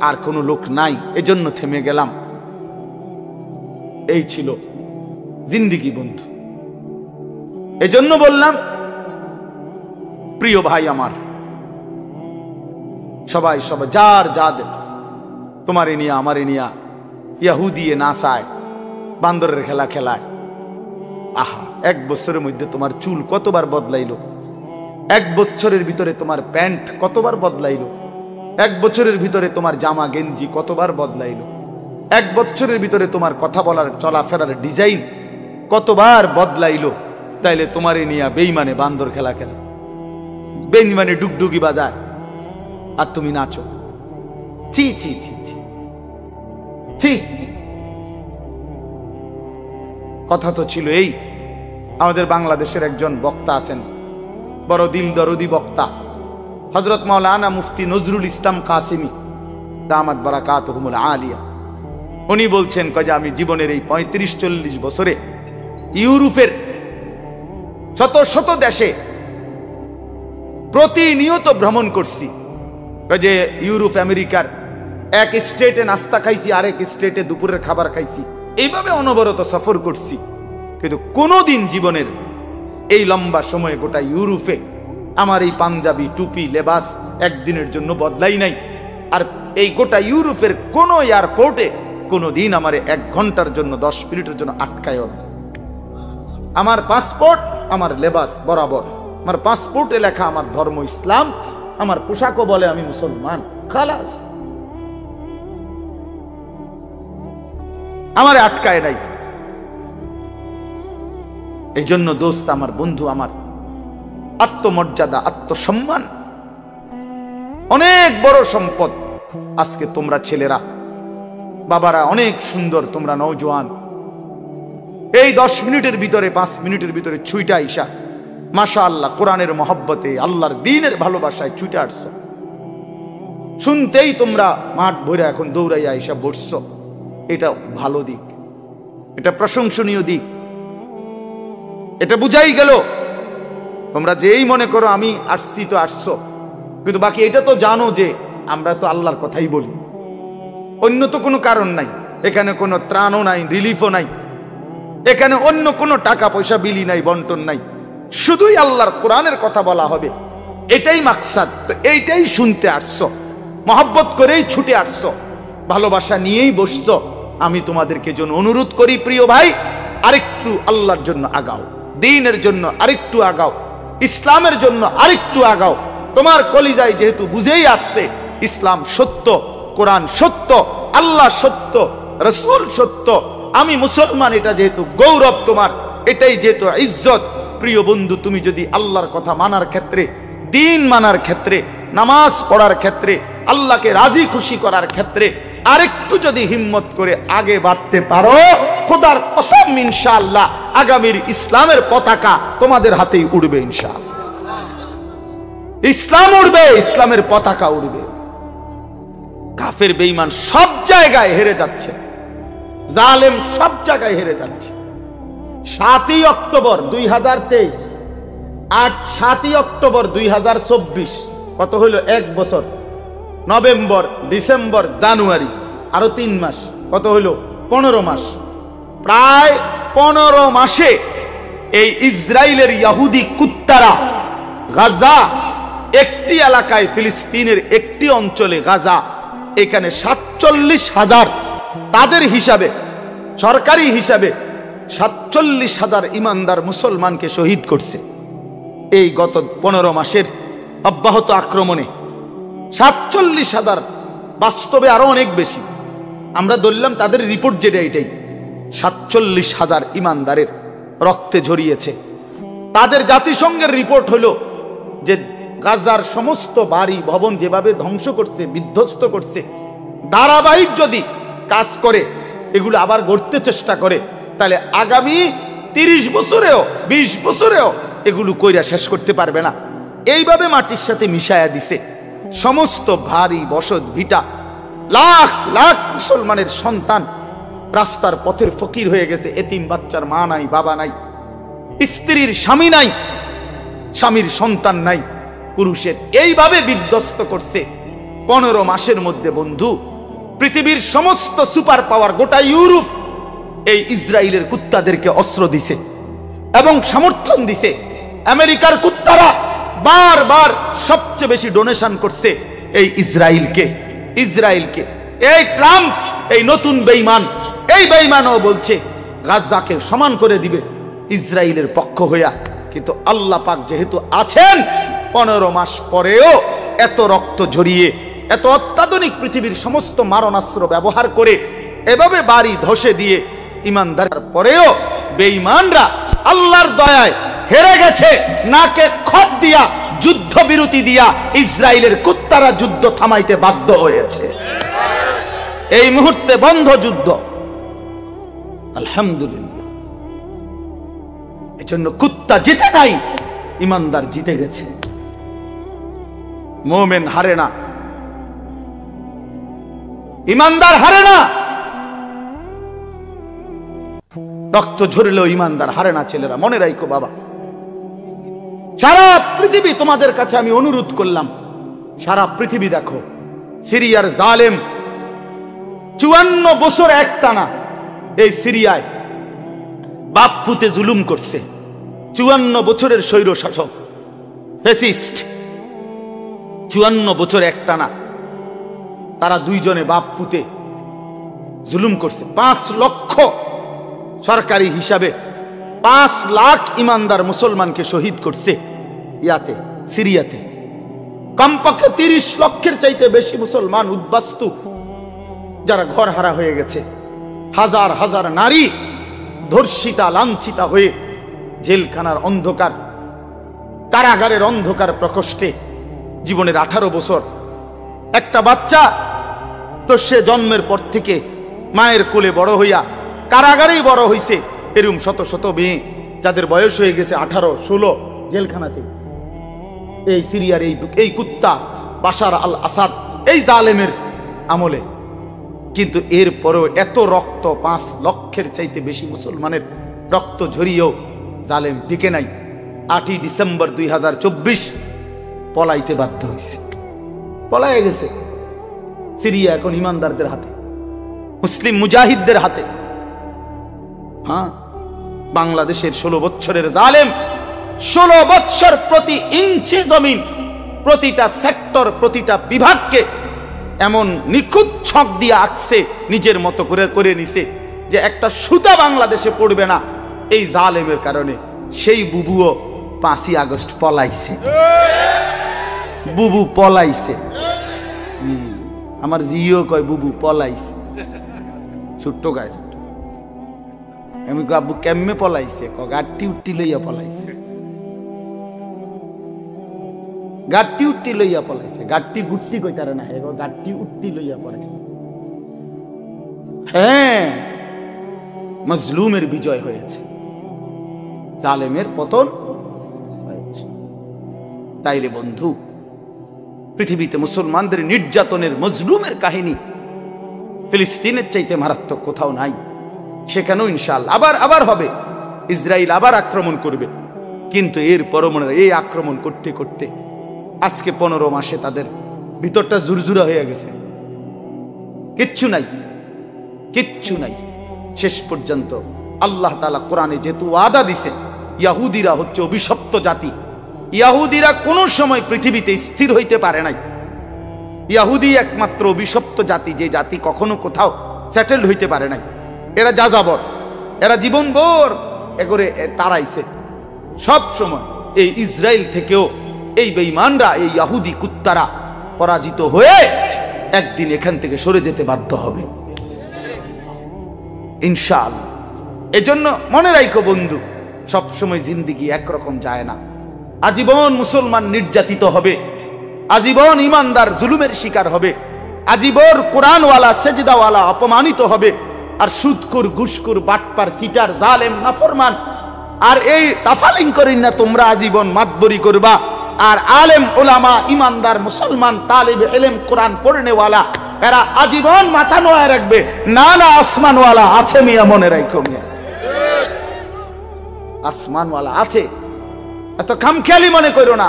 আর কোনো লোক নাই, এজন্য থেমে গেলাম। এই ছিল জিন্দিগি বন্ধু। এজন্য বললাম, প্রিয় ভাই আমার, সবাই সবাই যার যাদের তোমারে নিয়া আমারে নিয়া ইয়াহুদিয়ে নাচায়, বান্দরের খেলা খেলায়। আহা, এক বছরের মধ্যে তোমার চুল কতবার বদলাইলো, এক বছরের ভিতরে তোমার প্যান্ট কতবার বদলাইলো, এক বছরের ভিতরে তোমার জামা গেঞ্জি কতবার বদলাইলো, এক বছরের ভিতরে তোমার কথা বলার চলাফেরার ডিজাইন কতবার বদলাইলো। তাইলে তোমারে নিয়া বেইমানে বান্দর খেলা খেলা, বেইমানে ডুগডুগি বাজায়, আর তুমি নাচো। ছি ছি ছি ছি ছি। কথা তো ছিল এই, আমাদের বাংলাদেশের একজন বক্তা আছেন, বড় দিল দরদি বক্তা, হযরত মাওলানা মুফতি নজরুল ইসলাম কাসিমি দামাত বারাকাতুহুমুল আলিয়া। উনি বলছেন যে আমি জীবনের এই 35-40 বছরে ইউরোপের শত শত দেশে প্রতিনিয়ত ভ্রমণ করছি। যে ইউরোপ আমেরিকার এক স্টেটে নাস্তা খাইছি, আরেক স্টেটে দুপুরের খাবার খাইছি, এইভাবে অনবরত সফর করছি, কিন্তু কোনোদিন জীবনের এই লম্বা সময়ে গোটা ইউরোপে আমার এই পাঞ্জাবি টুপি লেবাস একদিনের জন্য বদলাই নাই। আর এই গোটা ইউরোপের কোনো এয়ারপোর্টে কোনোদিন আমার 1 ঘন্টার জন্য 10 মিনিটের জন্য আটকায়ও না। আমার পাসপোর্ট আমার লেবাস বরাবর, আমার পাসপোর্টে লেখা আমার ধর্ম ইসলাম, আমার পোশাকও বলে আমি মুসলমান, খালাস, আমারে আটকায় নাই। এই জন্য দোস্ত আমার, বন্ধু আমার, আত্মমর্যাদা আত্মসম্মান অনেক বড় সম্পদ। আজকে তোমরা ছেলেরা বাবারা অনেক সুন্দর, তোমরা নওজোয়ান, এই 10 মিনিটের ভিতরে 5 মিনিটের ভিতরে ছুইটা আইসা মাশাআল্লাহ কোরআনের মহব্বতে আল্লাহর দ্বীনের ভালোবাসায় ছুটে আসছো। শুনতেই তোমরা মাঠ ভরে এখন দৌড়াইয়া আইসা বসছো, এটা ভালো দিক, এটা প্রশংসনীয় দিক, এটা বুঝাই গেল। তোমরা যেই মনে করো আমি আসছি তো আসছো, কিন্তু বাকি এটা তো জানো যে আমরা তো আল্লাহর কথাই বলি, অন্য তো কোনো কারণ নাই, এখানে কোনো ত্রাণও নাই, রিলিফও নাই, এখানে অন্য কোনো টাকা পয়সা বিলি নাই, বন্টন নাই, শুধুই আল্লাহর কোরআনের কথা বলা হবে, এটাই মাকসাদ। তো এইটাই শুনতে আসছো, মহব্বত করেই ছুটে আসছো, ভালোবাসা নিয়েই বসছো। আমি তোমাদেরকে জন্য অনুরোধ করি প্রিয় ভাই, আরেকটু আল্লাহর জন্য আগাও, দ্বীনের জন্য আরেকটু আগাও, ইসলামের জন্য আরেকটু আগাও। তোমার কলিজায় যেহেতু বুঝেই আসছে ইসলাম সত্য, কোরআন সত্য, আল্লাহ সত্য, রাসূল সত্য, আমি মুসলমান, এটা যেহেতু গৌরব তোমার, এটাই যেহেতু ইজ্জত। প্রিয় বন্ধু, তুমি যদি আল্লাহর কথা মানার ক্ষেত্রে, দ্বীন মানার ক্ষেত্রে, নামাজ পড়ার ক্ষেত্রে, আল্লাহকে রাজি খুশি করার ক্ষেত্রে আরেকটু যদি হিম্মত করে আগে বাড়তে পারো, খোদার কসম ইনশাআল্লাহ আগামীর ইসলামের পতাকা তোমাদের হাতেই উড়বে ইনশাআল্লাহ। ইসলাম উড়বে, ইসলামের পতাকা উড়বে। কাফের বেঈমান সব জায়গায় হেরে যাচ্ছে, জালেম সব জায়গায় হেরে যাচ্ছে। 7ই অক্টোবর 2023, 7ই অক্টোবর 2024, কত হইল? 1 বছর। নভেম্বর, ডিসেম্বর, জানুয়ারি, আরো 3 মাস, কত হইল? 15 মাস। প্রায় 15 মাসে এই ইসরায়েলের ইহুদি কুত্তারা গাজা, একটি এলাকায়, ফিলিস্তিনের একটি অঞ্চলে গাজা, এখানে 47,000, তাদের হিসাবে, সরকারি হিসাবে 47,000 ইমানদার মুসলমানকে শহীদ করছে এই গত 15 মাসের অব্যাহত আক্রমণে। 47,000, বাস্তবে আরো অনেক বেশি। আমরা ধরলাম তাদের রিপোর্ট যেটা, এটাই 47,000 ইমানদারের রক্তে ঝরিয়েছে। তাদের জাতিসংঘের রিপোর্ট হলো যে গাজার সমস্ত বাড়ি ভবন যেভাবে ধ্বংস করছে, বিধ্বস্ত করছে, ধারাবাহিক যদি কাজ করে, এগুলো আবার গড়তে চেষ্টা করে, তাহলে আগামী 30 বছরেও 20 বছরেও এগুলো কইরা শেষ করতে পারবে না। এইভাবে মাটির সাথে মিশায়া দিছে সমস্ত ভারী বসত ভিটা। লাখ লাখ মুসলমানের সন্তান রাস্তার পথের ফকির হয়ে গেছে। এতিম বাচ্চার মা নাই, বাবা নাই, স্ত্রীর স্বামী নাই, স্বামীর সন্তান নাই, পুরুষের এইভাবে বিধ্বস্ত করছে 15 মাসের মধ্যে। বন্ধু, পৃথিবীর সমস্ত সুপার পাওয়ার, গোটা ইউরোপ এই ইসরায়েলের কুত্তাদেরকে অস্ত্র দিছে এবং সমর্থন দিছে। আমেরিকার কুত্তারা বারবার সবচেয়ে বেশি ডোনেশন করছে এই ইসরায়েলকে। এই ট্রাম্প, এই নতুন বেঈমান, এই বেঈমানও বলছে গাজাকে সমান করে দিবে ইসরায়েলের পক্ষ হইয়া। কিন্তু আল্লাহ পাক যেহেতু আছেন, 15 মাস পরেও এত রক্ত ঝরিয়ে, এত অত্যাধুনিক পৃথিবীর সমস্ত মারণাস্ত্র ব্যবহার করে এভাবে বাড়ি ধসে দিয়ে ইমানদার পরেও বেঈমানরা আল্লাহর দয়ায় হেরে গেছে। নাকে খত দিয়া, যুদ্ধ বিরতি দিয়া ইসরায়েলের কুত্তারা যুদ্ধ থামাইতে বাধ্য হয়েছে। এই মুহূর্তে বন্ধ যুদ্ধ, আলহামদুলিল্লাহ। এজন্য কুত্তা জিতে নাই, ইমানদার জিতে গেছে। মুমিন হারে না, ইমানদার হারে না। রক্ত ঝরলেও ইমানদার হারে না। ছেলেরা মনে রাখো বাবা, সারা পৃথিবী তোমাদের কাছে আমি অনুরোধ করলাম, সারা পৃথিবী দেখো সিরিয়ার জালেম 54 বছর একটানা এই সিরিয়ায় বাপ পুতে জুলুম করছে। 54 বছরের স্বৈর শাসক ফ্যাসিস্ট, 54 বছর একটানা তারা দুইজনে বাপ পুতে জুলুম করছে। 5 লক্ষ সরকারি হিসাবে 5 লাখ ইমানদার মুসলমানকে শহীদ করছে ইয়াতে, সিরিয়াতে। কমপক্ষে 30 লক্ষের চাইতে বেশি মুসলমান উদ্বাস্তু, যারা ঘর হারা হয়ে গেছে। হাজার হাজার নারী ধর্ষিতা, লাঞ্ছিতা হয়ে জেলখানার অন্ধকার, কারাগারের অন্ধকার প্রকোষ্ঠে জীবনের 18 বছর। একটা বাচ্চা তো সে জন্মের পর থেকে মায়ের কোলে বড় হইয়া কারাগারেই বড় হইছে। এরকম শত শত মেয়ে যাদের বয়স হয়ে গেছে 18, 16 জেলখানাতে। এই সিরিয়ার এই কুত্তা বাশার আল আসাদ, এই জালেমের আমলে। কিন্তু এরপরও এত রক্ত, 5 লক্ষের চাইতে বেশি মুসলমানের রক্ত ঝরিয়েও জালেম টিকে নাই। 8ই ডিসেম্বর 2024 পলাইতে বাধ্য হয়েছে, পলায়ে গেছে। সিরিয়া এখন ইমানদারদের হাতে, মুসলিম মুজাহিদদের হাতে। হ্যাঁ, বাংলাদেশের 16 বছরের জালেম 16 বছর প্রতি ইঞ্চি জমিন, প্রতিটা সেক্টর, প্রতিটা বিভাগকে এমন নিখুঁত ছক দিয়ে আঁকছে, নিজের মতো করে নিছে যে একটা সুতা বাংলাদেশে পড়বে না এই জালেমের কারণে। সেই বুবুও 5ই আগস্ট পলাইছে, বুবু পলাইছে। আমার জিও কয় বুবু পলাইছে, ছোট্ট গায়ে ছোট্ট। আমি আব্বু কেমনে পলাইছে? গাড়ি উঠি লইয়া পলাইছে, গাড়ি উঠি লইয়া পলাইছে। গাড়ি গুটি কইতারে না, গাড়ি উঠি লইয়া পলাইছে। হ্যাঁ, মজলুমের বিজয় হয়েছে, জালেমের পতন হয়েছে। তাইলে বন্ধু, পৃথিবীতে মুসলমানদের নির্যাতনের, মজলুমের কাহিনী ফিলিস্তিনের চাইতে মারাত্মক কোথাও নাই। সেখানেও ইনশাআল্লাহ আবার হবে, ইসরায়েল আবার আক্রমণ করবে। কিন্তু এর পরমাণু এই আক্রমণ করতে করতে আজকে 15 মাসে তাদের ভিতরটা জুরজুরা হয়ে গেছে। কিচ্ছু নাই, কিচ্ছু নাই। শেষ পর্যন্ত আল্লাহ তাআলা কোরআনে যেহেতু ওয়াদা দিছে, ইহুদিরা হচ্ছে অভিশপ্ত জাতি। ইহুদিরা কোনো সময় পৃথিবীতে স্থির হইতে পারে নাই। ইহুদি একমাত্র অভিশপ্ত জাতি, যে জাতি কখনো কোথাও সেটেলড হইতে পারে নাই। এরা যাযাবর, এরা জীবনভর এগরে তাড়াইছে। সব সময় এই ইসরায়েল থেকেও এই বেঈমানরা, এই ইহুদি কুত্তারা পরাজিত হয়ে একদিন এখান থেকে সরে যেতে বাধ্য হবে ইনশাআল্লাহ। এজন্য মনে রাখো বন্ধু, সব সময় জিন্দেগি একরকম যায় না। আজীবন মুসলমান নির্যাতিত হবে, আজীবন ইমানদার জুলুমের শিকার হবে। আজীবন কোরআনওয়ালা সেজদাওয়ালা অপমানিত হবে। আর সুদখোর, ঘুষখোর, বাটপার, সিটার, জালেম, নাফরমান আর এই তাফালিং করিন না তোমরা আজীবন মাতবরি করবা। আর আলেম ওলামা, ইমানদার মুসলমান, তালিবে ইলম, কোরআন পড়নেওয়ালা এরা আজীবন মাথা নোয়া রাখবে। না না, আসমানওয়ালা আছে মিয়া, মনে রাখো মিয়া, আসমানওয়ালা আছে। এত খামখেয়ালি মনে করো না,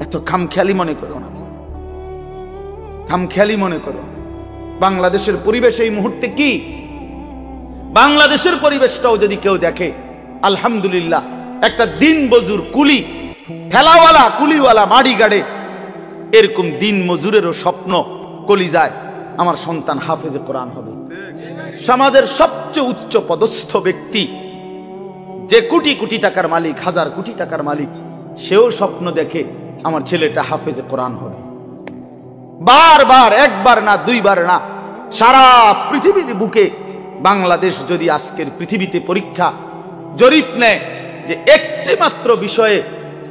এত খামখেয়ালি মনে করো না, খামখেয়ালি মনে করো। বাংলাদেশের পরিবেশ এই মুহূর্তে কি? বাংলাদেশের পরিবেশটাও যদি কেউ দেখে, আলহামদুলিল্লাহ, একটা দিন মজুর, কুলি, ঠেলাওয়ালা, কুলিওয়ালা, মাড়ি গাড়ে, এরকম দিন মজুরেরও স্বপ্ন কলিজায় আমার সন্তান হাফেজে কোরআন হবে। সমাজের সবচেয়ে উচ্চ পদস্থ ব্যক্তি, যে কোটি কোটি টাকার মালিক, হাজার কোটি টাকার মালিক, সেও স্বপ্ন দেখে আমার ছেলেটা হাফেজে কোরআন হবে। বারবার, একবার না, দুইবার না, সারা পৃথিবীর বুকে বাংলাদেশ যদি আজকের পৃথিবীতে পরীক্ষা জরিপ নেয় যে একটি মাত্র বিষয়ে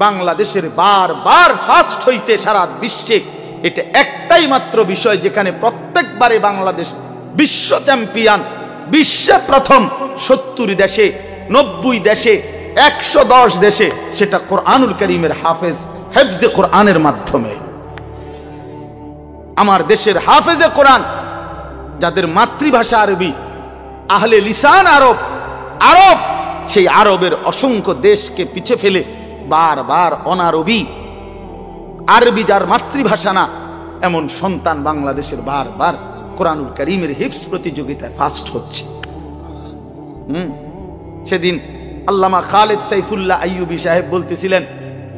বাংলাদেশের বারবার ফার্স্ট হইছে সারা বিশ্বে, এটা একটাই মাত্র বিষয় যেখানে প্রত্যেকবারে বাংলাদেশ বিশ্ব চ্যাম্পিয়ন, বিশ্বে প্রথম 70 দেশে, 90 দেশে, 110 দেশে, সেটা কোরআনুল কারীমের হাফেজ, হেফজে কোরআনের মাধ্যমে। আমার দেশের হাফেজে কোরআন যাদের মাতৃভাষা আরবি, আহলে লিসান আরব, আরব, সেই আরবের অসংখ্য দেশকে পিছে ফেলে বারবার অনারবি, আরবি যার মাতৃভাষা না, এমন সন্তান বাংলাদেশের বারবার কোরআনুল কারীমের হিফজ প্রতিযোগিতায় ফার্স্ট হচ্ছে। সেদিন আল্লামা খালেদ সাইফুল্লাহ আইয়ুবী সাহেব বলতেছিলেন,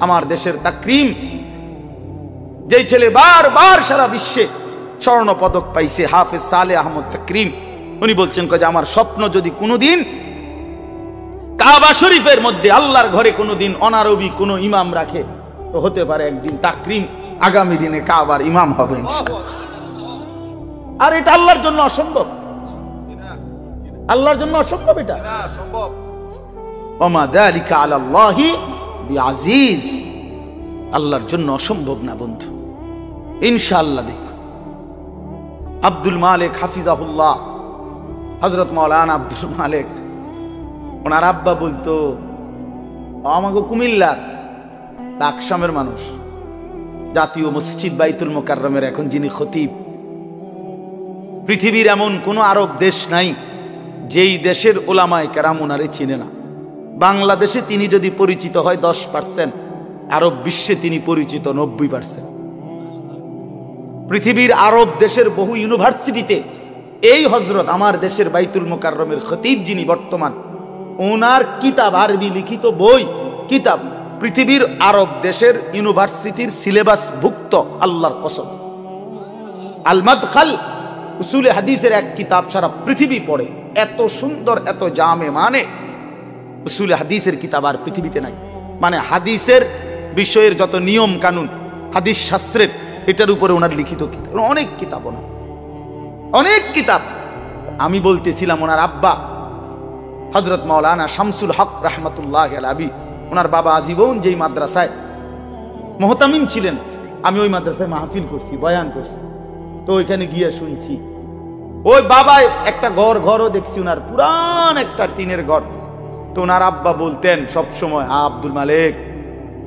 আমার দেশের তাকরিম, যেই ছেলে বারবার সারা বিশ্বে স্বর্ণ পদক পাইছে, হাফেজ সালেহ আহমদ তাকরিম, উনি বলছেন যে আমার স্বপ্ন যদি কোনোদিন কাবা শরীফের মধ্যে আল্লাহর ঘরে কোনোদিন অনারবি কোনো ইমাম রাখে, তো হতে পারে একদিন তাকরিম আগামী দিনে কাবার ইমাম হবে। আর এটা আল্লাহর জন্য অসম্ভব, আল্লাহর জন্য অসম্ভব, এটা সম্ভব। ওমা যালিকা আলাল্লাহি বিআজিজ, আল্লাহর জন্য অসম্ভব না বন্ধু, ইনশাআল্লাহ। দেখো আব্দুল মালিক হাফিজাহুল্লাহ, হযরত মাওলানা আব্দুল মালিক, ওনার আব্বা বলতো, আমাগো কুমিল্লার লাকসামের মানুষ, জাতীয় মসজিদ বাইতুল মুকাররমের এখন যিনি খতিব, পৃথিবীর এমন কোন আরব দেশ নাই যেই দেশের উলামায়ে কেরাম ওনারে চিনে না। বাংলাদেশে তিনি যদি পরিচিত হয় 10%, আরব বিশ্বে তিনি পরিচিত 90%। পৃথিবীর আরব দেশের বহু ইউনিভার্সিটিতে এই হযরত আমার দেশের বাইতুল মুকাররমের খতিব যিনি বর্তমান, ওনার কিতাব, আরবি লিখিত বই, কিতাব পৃথিবীর আরব দেশের ইউনিভার্সিটির সিলেবাস ভুক্ত, আল্লাহর কসম। আল মাদখাল উসুলে হাদিসের এক কিতাব সারা পৃথিবী পড়ে, এত সুন্দর, এত জামে, মানে উসুলে হাদিসের কিতাব আর পৃথিবীতে নাই। মানে হাদিসের বিষয়ের যত নিয়ম কানুন, হাদিস শাস্ত্রের, এটার উপরে ওনার লিখিত কিতাব, অনেক কিতাব, ওনার অনেক কিতাব। আমি বলতেছিলাম, ওনার আব্বা হযরত মাওলানা শামসুল হক রাহমাতুল্লাহ আলাইহি, ওনার বাবা আজীবন যেই মাদ্রাসায় মুহতামিম ছিলেন, আমি ওই মাদ্রাসায় মাহফিল করছি, বয়ান করছি, তো ওইখানে গিয়ে শুনছি, ওই বাবা একটা ঘরও দেখছি, ওনার পুরান একটা টিনের ঘর। তো ওনার আব্বা বলতেন সব সময়, আব্দুল মালিক,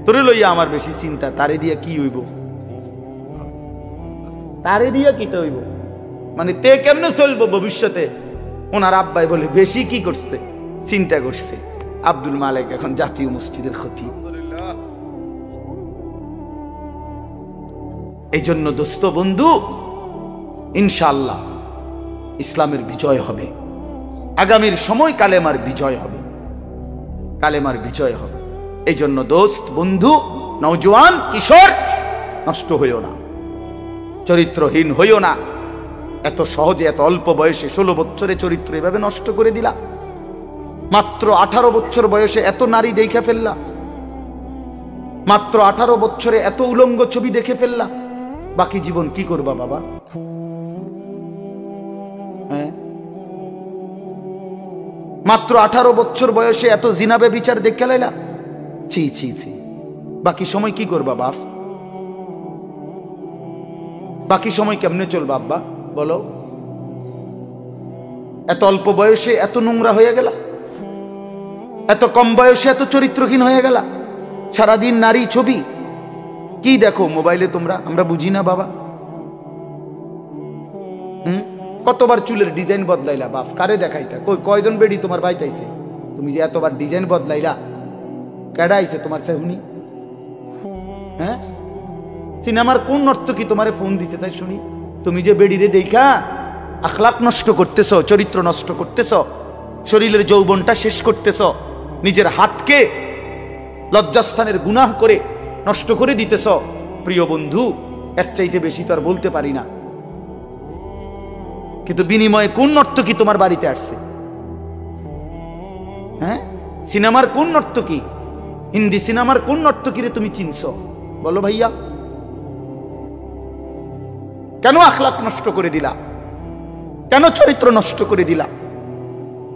তোরে লইয়া আমার বেশি চিন্তা, তারে দিয়া কি হইব, তারে দিয়া কি তো হইব, মানে তে কেমনে চলবো ভবিষ্যতে। ওনার আব্বাই বলে, বেশি কি করছে, চিন্তা করছে। আব্দুল মালিক এখন জাতীয় মসজিদের খতিব। এই জন্য দোস্ত বন্ধু, ইনশাআল্লাহ ইসলামের বিজয় হবে, আগামীর সময় কালেমার বিজয় হবে, কালেমার বিজয় হবে। এই জন্য দোস্ত বন্ধু, নওজোয়ান, কিশোর, নষ্ট হইও না, চরিত্রহীন হইও না। এত সহজে, এত অল্প বয়সে 16 বছরে চরিত্র এভাবে নষ্ট করে দিলা, মাত্র 18 বছর বয়সে এত নারী দেখে ফেললা, মাত্র 18 বছরে এত উলঙ্গ ছবি দেখে ফেললা, বাকি জীবন কি করবা বাবা? হ্যাঁ, মাত্র 18 বছর বয়সে এত জিনাবে বিচার দেখে লাইলা, ছি ছি ছি, বাকি সময় কি করবা বাপ? বাকি সময় কেমনে চলবে আব্বা বলো? এত অল্প বয়সে এত নোংরা হয়ে গেল, এত কম বয়সে এত চরিত্রহীন হয়ে গেল, সারাদিন নারী ছবি কি দেখো মোবাইলে তোমরা? আমরা বুঝি না বাবা। কতবার চুলের ডিজাইন বদলাইলা বাপ, কারে দেখাইতা? কয়জন বেডি তোমার বাইতাইছে? তুমি যে এতবার ডিজাইন বদলাইলা, কেডা আইছে তোমার সেহুনি? হ্যাঁ, সিনেমার কোন নর্তকী তোমারে ফোন দিছে তাই শুনি? তুমি যে বেডিরে দেখা আখলাক নষ্ট করতেছ, চরিত্র নষ্ট করতেছ, শরীরের যৌবনটা শেষ করতেছ, নিজের হাতকে লজ্জাস্থানের গুনাহ করে নষ্ট করে দিতেছ। প্রিয় বন্ধু, এর চাইতে বেশি তো আর বলতে পারি না। কিন্তু বিনিময়ে কোন নর্তকী তোমার বাড়িতে আসছে? হ্যাঁ, সিনেমার কোন নর্তকী, হিন্দি সিনেমার কোন নর্তকীরে তুমি চিনছ বলো ভাইয়া? কেন আখলাক নষ্ট করে দিলা? কেন চরিত্র নষ্ট করে দিলা?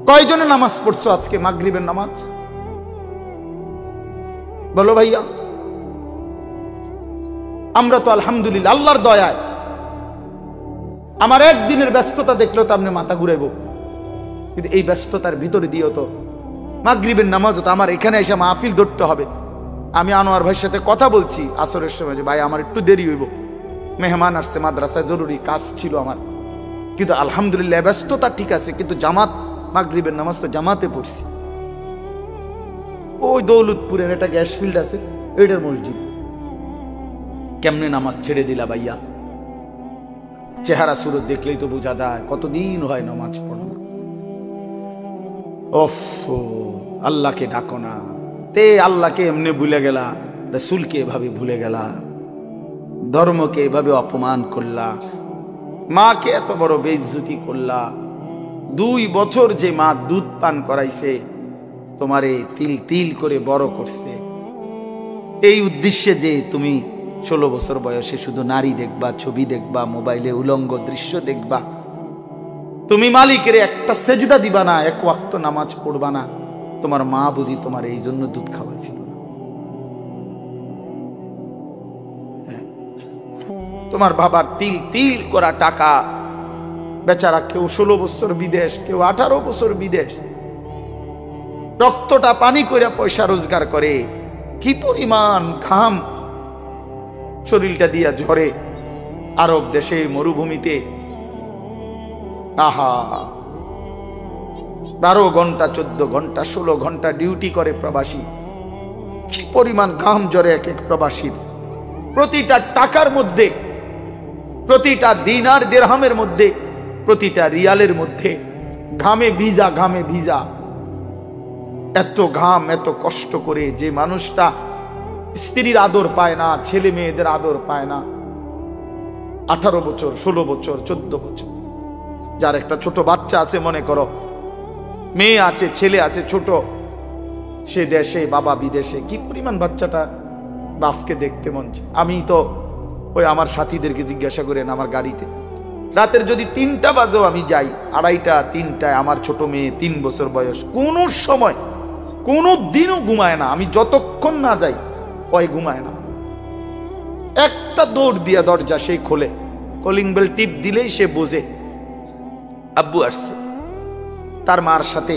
কয়জনে নামাজ পড়ছো আজকে মাগরিবের নামাজ বলো ভাইয়া? আমরা তো আলহামদুলিল্লাহ আল্লাহর দয়ায় আমার একদিনের ব্যস্ততা দেখলেও তো আপনি মাথা ঘুরাইব, কিন্তু এই ব্যস্ততার ভিতরে দিয়েও তো মাগরিবের নামাজ হতো। আমার এখানে এসে মাহফিল ধরতে হবে। আমি আনোয়ার ভাইয়ের সাথে কথা বলছি আসরের সময় যে ভাই আমার একটু দেরি হইব, মেহমান আসছে, মাদ্রাসায় জরুরি কাজ ছিল আমার, কিন্তু আলহামদুলিল্লাহ ব্যস্ততা ঠিক আছে, কিন্তু জামাত মাগরিবের নামাজ তো জামাতে পড়ছি। ওই দৌলতপুরের একটা গ্যাস ফিল্ড আছে, এটার মসজিদ। কেমনে নামাজ ছেড়ে দিলা ভাইয়া? চেহারা সুরত দেখলেই তো বোঝা যায় কতদিন হয় নামাজ পড়ো না। ওফ, আল্লাহকে ডাকো না। তে আল্লাহকে এমনি ভুলে গেলা, রাসূলকে এভাবে ভুলে গেলা, ধর্মকে এভাবে অপমান করলা, মাকে এত বড় বেইজ্জতি করলা। 2 বছর যে মা দুধ পান করাইছে, তোমারে তিল তিল করে বড় করছে, এই উদ্দেশ্যে যে তুমি 16 বছর বয়সে শুধু নারী দেখবা, ছবি দেখবা, মোবাইলে উলঙ্গ দৃশ্য দেখবা, তুমি মালিকের একটা সেজদা দিবা না, 1 ওয়াক্ত নামাজ পড়বা না, তোমার মা বুঝি তোমার এই জন্য দুধ খাওয়াইছিল না? তোমার বাবার তিল তিল করা টাকা, বেচারা কেউ 16 বছর বিদেশ, কেউ 18 বছর বিদেশ, রক্তটা পানি করে পয়সা রোজগার করে, কি পরিমাণ ঘাম শরীরটা দিয়া ঝরে আরব দেশে মরুভূমিতে। আহা, 12 ঘন্টা 14 ঘন্টা 16 ঘন্টা ডিউটি করে প্রবাসী, কি পরিমাণ ঘাম ঝরে এক এক প্রবাসীর। প্রতিটা টাকার মধ্যে, প্রতিটা দিনার দিরহামের মধ্যে, প্রতিটা রিয়ালের মধ্যে ঘামে ভিজা, ঘামে ভিজা। এত ঘাম, এত কষ্ট করে যে মানুষটা স্ত্রীর আদর পায় না, ছেলে মেয়েদের আদর পায় না, 18 বছর 16 বছর 14 বছর, যার একটা ছোট বাচ্চা আছে, মনে করো মেয়ে আছে, ছেলে আছে ছোট, সে দেশে, বাবা বিদেশে, কি পরিমাণ বাচ্চাটা বাপকে দেখতে মন চায়। আমি তো ওই আমার সাথীদেরকে জিজ্ঞাসা করেন, আমার গাড়িতে রাতের যদি 3টা বাজেও আমি যাই, 2:30 3টায়, আমার ছোট মেয়ে 3 বছর বয়স, কোন সময় কোন দিনও ঘুমায় না। আমি যতক্ষণ না যাই ওই ঘুমায় না। একটা দৌড় দিয়া দরজা সেই খোলে, কলিং বেল টিপ দিলেই সে বোঝে আব্বু আসছে। তার মার সাথে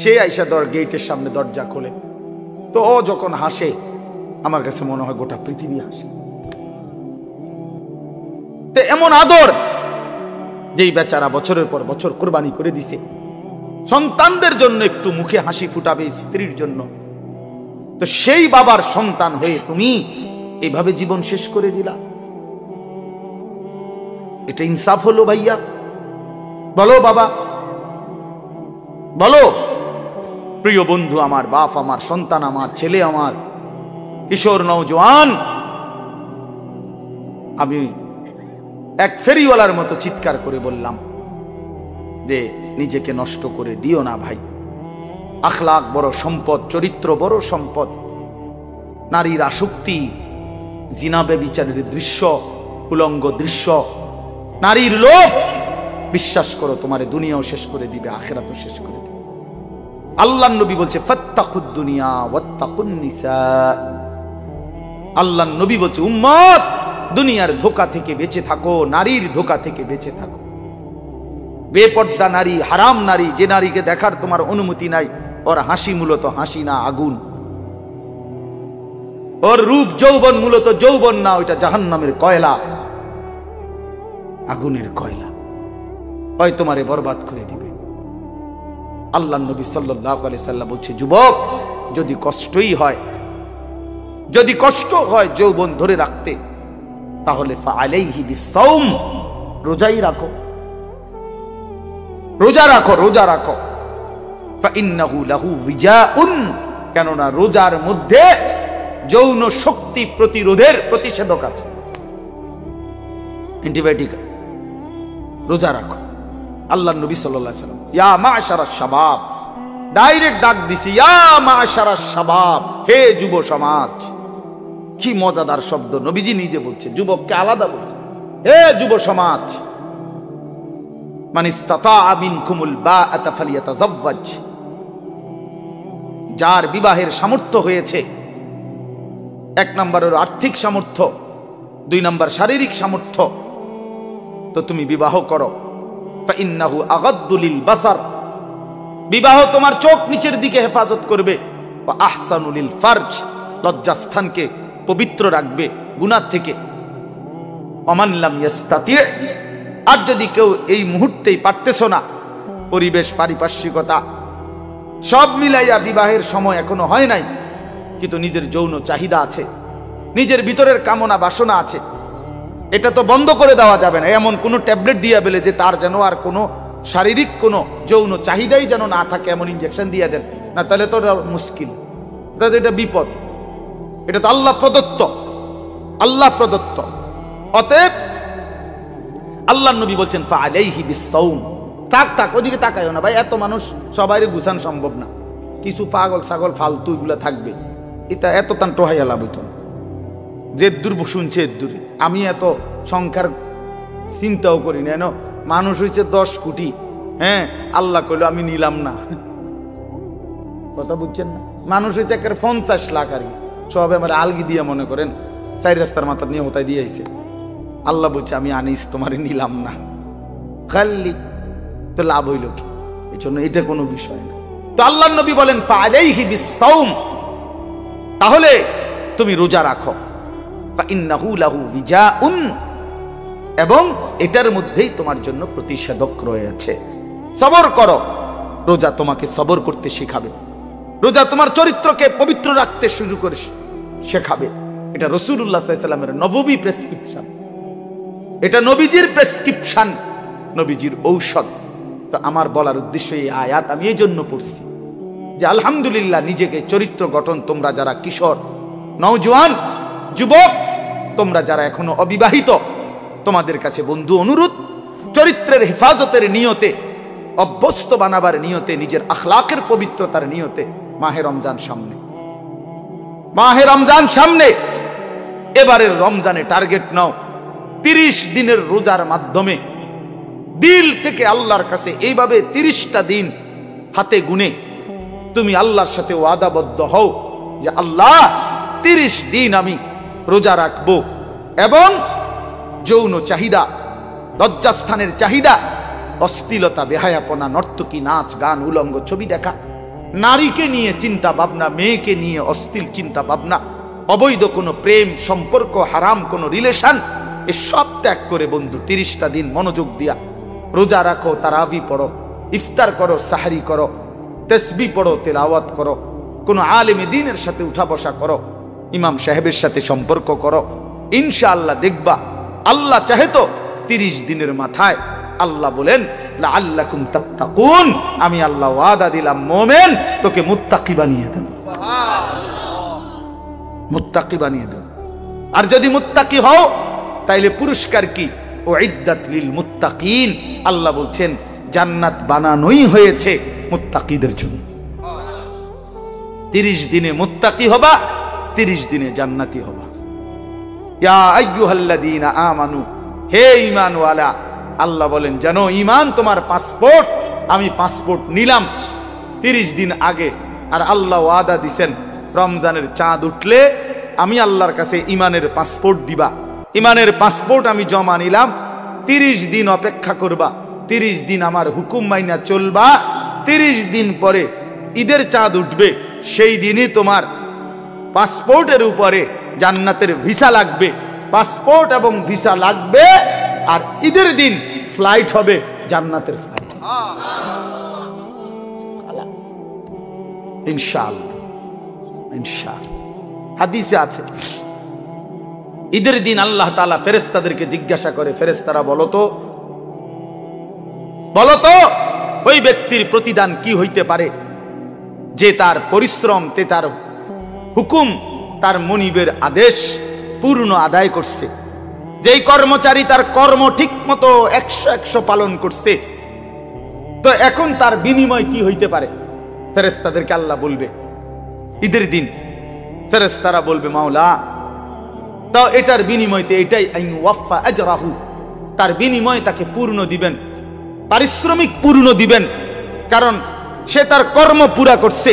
সে আইসা গেটের সামনে দরজা খোলে, তো ও যখন হাসে আমার কাছে মনে হয় গোটা পৃথিবী হাসে। তো এমন আদর যেই বেচারা বছরের পর বছর কোরবানি করে দিছে সন্তানদের জন্য, একটু মুখে হাসি ফুটাবে স্ত্রীর জন্য, তো সেই বাবার সন্তান হয়ে তুমি এইভাবে জীবন শেষ করে দিলা। এটা ইনসাফ হলো ভাইয়া? বলো বাবা, বলো। প্রিয় বন্ধু আমার, বাপ আমার, সন্তান আমার, ছেলে আমার, কিশোর নওজোয়ান, আমি এক ফেরিওয়ালার মতো চিৎকার করে বললাম যে নিজেকে নষ্ট করে দিও না ভাই। আখলাক বড় সম্পদ, চরিত্র বড় সম্পদ। নারীর আসক্তি, জিনা ব্যভিচারের দৃশ্য, উলঙ্গ দৃশ্য, নারীর লোভ, বিশ্বাস করো তোমার দুনিয়াও শেষ করে দিবে, আখিরাতও শেষ করে দিবে। আল্লাহর নবী বলছে ফাত্তাকুদ দুনিয়া ওয়াত্তাকুন নিসা। আল্লাহর নবী বলছে উম্মত দুনিয়ার ধোঁকা থেকে বেঁচে থাকো, নারীর ধোঁকা থেকে বেঁচে থাকো। বেপর্দা নারী, হারাম নারী, যে নারীকে দেখার তোমার অনুমতি নাই, ওর হাসি মূলত হাসি না, আগুন। ওর রূপ যৌবন মূলত যৌবন না, ওইটা জাহান্নামের কয়লা, আগুনের কয়লা, ওই তোমারে বরবাদ করে দিবে। আল্লাহ নবী সাল্লাল্লাহু আলাইহি সাল্লাম বলছে, যুবক যদি কষ্টই হয়, যদি কষ্ট হয় যৌবন ধরে রাখতে, তাহলে ফাআলাইহি বিসাওম, রোজাই রাখো, রোজা রাখো, রোজা রাখো। ফাইন্নাহু লাহু বিজাউন, কেননা রোজার মধ্যে যৌন শক্তি প্রতিরোধের প্রতিষেধক আছে, অ্যান্টিবায়োটিক। রোজা রাখো। আল্লাহ নবী সাল্লাল্লাহু আলাইহি সাল্লাম ইয়া মাশারাশ শাবাব, ডাইরেক্ট ডাক দিছি, ইয়া মাশারাশ শাবাব, হে যুব সমাজ। কি মজাদার শব্দ, নবীজি নিজে বলছে, যুবককে আলাদা বলছে, হে যুব সমাজ। মান ইসতাতাআ মিনকুমুল বাআতা ফালিয়াতাযাওয়াজ, যার বিবাহের সামর্থ্য হয়েছে, এক নম্বর হলো আর্থিক সামর্থ্য, দুই নম্বর শারীরিক সামর্থ্য, তো তুমি বিবাহ করো। ফাইন্নাহু আগাদ্দু লিল বাসার, বিবাহ তোমার চোখ নিচের দিকে হেফাজত করবে। ওয়া আহসানু লিল ফারজ, লজ্জাস্থানকে পবিত্র রাখবে গুনাহ থেকে। ওমান লাম ইয়াস্তাতি, আর যদি কেউ এই মুহূর্তেই পারতেছ না, পরিবেশ পারিপার্শ্বিকতা সব মিলাইয়া বিবাহের সময় এখনো হয় নাই, কিন্তু নিজের যৌন চাহিদা আছে, নিজের ভিতরের কামনা বাসনা আছে, এটা তো বন্ধ করে দেওয়া যাবে না। এমন কোনো ট্যাবলেট দিয়ে বেলে যে তার যেন আর কোনো শারীরিক কোনো যৌন চাহিদাই যেন না থাকে, এমন ইনজেকশন দিয়ে দেন না, তাহলে তো মুশকিল, তাহলে এটা বিপদ। এটা তো আল্লাহ প্রদত্ত, আল্লাহ প্রদত্ত। অতএব আল্লাহ নবী বলছেন ফাআলাইহি বিসাওম। থাক থাক, ওদিকে তাকায়ও না ভাই, এত মানুষ সবাই গুছান সম্ভব না, কিছু পাগল ছাগল ফালতু এগুলো থাকবে, এটা এত তান টোহাইয়া লাভ হইত না। যে দূর শুনছে দূরে, আমি এত সংখ্যার চিন্তাও করি না, মানুষ হয়েছে 10 কোটি, হ্যাঁ, আল্লাহ কইল আমি নিলাম না, কথা বুঝছেন না? মানুষ হয়েছে একের 50 লাখ, আর কি সব আমার আলগি দিয়ে মনে করেন 4 রাস্তার মাথা নিয়ে হোতায় দিয়ে আইছে, আল্লাহ বলছে আমি আনিস তোমারে নিলাম না, খালি তো লাভ হইল কি? এই জন্য এটা কোনো বিষয় না। তো আল্লাহ নবী বলেন ফাআলাইহি বিসাওম, তাহলে তুমি রোজা রাখো। ফাইন্নাহু লাহু বিজাউন, এবং এটার মধ্যেই তোমার জন্য প্রতিষেধক রয়েছে। সবর করো, রোজা তোমাকে সবর করতে শেখাবে, রোজা তোমার চরিত্রকে পবিত্র রাখতে শুরু করে শেখাবে। এটা রাসূলুল্লাহ সাল্লাল্লাহু আলাইহি ওয়াসাল্লামের নববী প্রেসক্রিপশন, এটা নবীজির প্রেসক্রিপশন, নবীজির ঔষধ। তো আমার বলার উদ্দেশ্য এই আয়াত আমি এই জন্য পড়ছি যে আলহামদুলিল্লাহ, নিজেকে চরিত্র গঠন, তোমরা যারা কিশোর, নওজোয়ান, যুবক, তোমরা যারা এখনো অবিবাহিত, তোমাদের কাছে বন্ধু অনুরোধ, চরিত্রের হেফাজতের নিয়তে, অভ্যস্ত বানাবার নিয়তে, নিজের আখলাকের পবিত্রতার নিয়তে মাহে রমজান সামনে, মাহে রমজান সামনে, এবারের রমজানে টার্গেট নাও 30 দিনের রোজার মাধ্যমে দিল থেকে আল্লাহর কাছে এইভাবে 30টা দিন হাতে গুনে তুমি আল্লাহর সাথে ওয়াদাবদ্ধ হও যে আল্লাহ 30 দিন আমি রোজা রাখবো, এবং যৌন চাহিদা, লজ্জাস্থানের চাহিদা, অশ্লীলতা, বেহায়াপনা, নর্তকী, নাচ গান, উলঙ্গ ছবি দেখা, নারীকে নিয়ে চিন্তা ভাবনা, মেয়েকে নিয়ে অশ্লীল চিন্তা ভাবনা, অবৈধ কোনো প্রেম সম্পর্ক, হারাম কোনো রিলেশন, এসব ত্যাগ করে বন্ধু 30টা দিন মনোযোগ দিয়া রোজা রাখো, তারাবি পড়ো, ইফতার করো, সাহরি করো, তাসবিহ পড়ো, তেলাওয়াত করো, কোনো আলেমে দ্বীনের সাথে উঠা বসা করো, ইমাম সাহেবের সাথে সম্পর্ক করো, ইনশাআল্লাহ দেখবা আল্লাহ চাহে তো 30 দিনের মাথায় আল্লাহ বলেন লাআল্লাকুম তাত্তাকুন, আমি আল্লাহ ওয়াদা দিলাম মুমিন তোকে মুত্তাকি বানিয়ে দেব, মুত্তাকি বানিয়ে দেব। আর যদি মুত্তাকি হও তাইলে পুরস্কার কি? উইদ্দাত লিল মুত্তাকিন, আল্লাহ বলছেন জান্নাত বানানোই হয়েছে মুত্তাকিদের জন্য। 30 দিনে মুত্তাকি হবা, 30 দিনে জান্নাতি হবা। ইয়া আইয়ুহাল্লাযীনা আমানু, হে ঈমানওয়ালা, আল্লাহ বলেন জানো ঈমান তোমার পাসপোর্ট, আমি পাসপোর্ট নিলাম 30 দিন আগে, আর আল্লাহ ওয়াদা দিবেন রমজানের চাঁদ উঠলে আমি আল্লাহর কাছে ঈমানের পাসপোর্ট দিবা, ইমানের পাসপোর্ট আমি জমা নিলাম, 30 দিন অপেক্ষা করবা, 30 দিন আমার হুকুম মাইনা চলবা, 30 দিন পরে ঈদের চাঁদ উঠবে, সেই দিনই তোমার পাসপোর্টের উপরে জান্নাতের ভিসা লাগবে, পাসপোর্ট এবং ভিসা লাগবে, আর ঈদের দিন ফ্লাইট হবে, জান্নাতের ফ্লাইট, ইনশাআল্লাহ। ইনশাআল্লাহ হাদিসে আছে, ঈদের দিন আল্লাহ তাআলা ফেরেশতাদেরকে জিজ্ঞাসা করে, ফেরেশতারা বলো তো ওই ব্যক্তির প্রতিদান কি হইতে পারে যে তার পরিশ্রম, তার হুকুম, তার মনিবের আদেশ পূর্ণ আদায় করছে, যেই কর্মচারী তার কর্ম ঠিক মতো 100 পালন করছে, তো এখন তার বিনিময় কি হইতে পারে? ফেরেশতাদেরকে আল্লাহ বলবে ঈদের দিন, ফেরেশতারা বলবে মাওলা, তাও এটার বিনিময়তে এটাই আইন ওয়াফা আজরাহু, তার বিনিময় তাকে পূর্ণ দিবেন, পারিশ্রমিক পূর্ণ দিবেন, কারণ সে তার কর্ম পুরা করছে,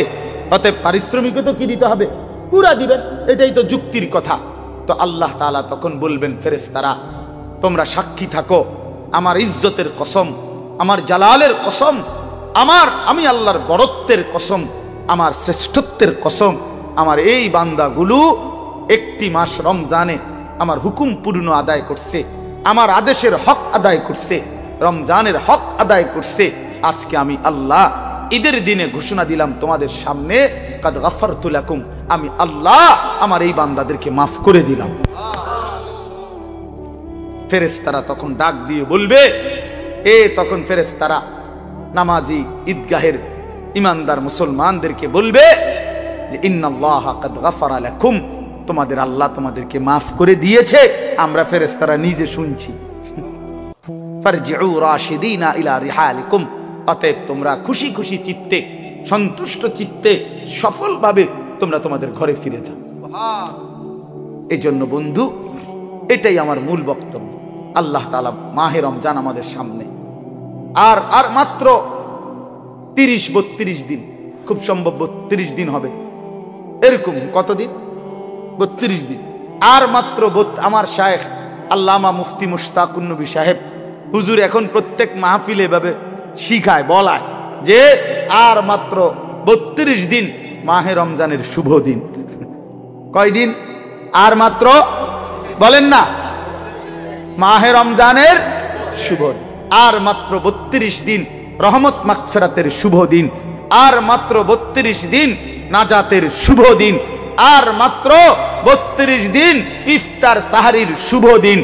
অতএব পারিশ্রমিকও তো কি দিতে হবে, পুরা দিবেন, এটাই তো যুক্তির কথা। তো আল্লাহ তাআলা তখন বলবেন, ফেরেশতারা তোমরা সাক্ষী থাকো, আমার ইজ্জতের কসম, আমার জালালের কসম, আমি আল্লাহর বড়ত্বের কসম, আমার শ্রেষ্ঠত্বের কসম, আমার এই বান্দাগুলো একটি মাস রমজানে আমার হুকুম পূর্ণ আদায় করছে, আমার আদেশের হক আদায় করছে, রমজানের হক আদায় করছে। আজকে আমি আল্লাহ ঈদের দিনে ঘোষণা দিলাম তোমাদের সামনে, কাদ গাফারতু লাকুম, আমি আল্লাহ আমার এই বান্দাদেরকে মাফ করে দিলাম। ফেরেশতারা তখন ডাক দিয়ে বলবে, তখন ফেরেশতারা নামাজি ঈদগাহের ইমানদার মুসলমানদেরকে বলবে যে ইন্নাল্লাহা কাদ গাফারা লাকুম, তোমাদের আল্লাহ তোমাদেরকে মাফ করে দিয়েছে, আমরা ফেরেশতারা নিজে শুনছি। ফারজিউ রাশিদিনা ইলা রিহালিকুম, অতএব তোমরা খুশি খুশি চিত্তে, সন্তুষ্ট চিত্তে, সফলভাবে তোমরা তোমাদের ঘরে ফিরে যাও। এই জন্য বন্ধু, এটাই আমার মূল বক্তব্য। আল্লাহ তাআলা মাহে রমজান আমাদের সামনে, আর মাত্র 30-32 দিন, খুব সম্ভব 32 দিন হবে, এরকম কতদিন, 32 দিন, আর মাত্র আমার শায়েখ আল্লামা মুফতি মুশতাকুন নবী সাহেব হুজুর এখন প্রত্যেক মাহফিলে এভাবে শিখায়, বলায় যে আর মাত্র 32 দিন মাহে রমজানের শুভ দিন। কয়দিন? আর মাত্র, বলেন না, মাহে রমজানের শুভ দিন, আর মাত্র 32 দিন রহমত মাগফিরাতের শুভ দিন, আর মাত্র 32 দিন নাজাতের শুভ দিন, আর মাত্র 32 দিন ইফতার সাহারির শুভ দিন,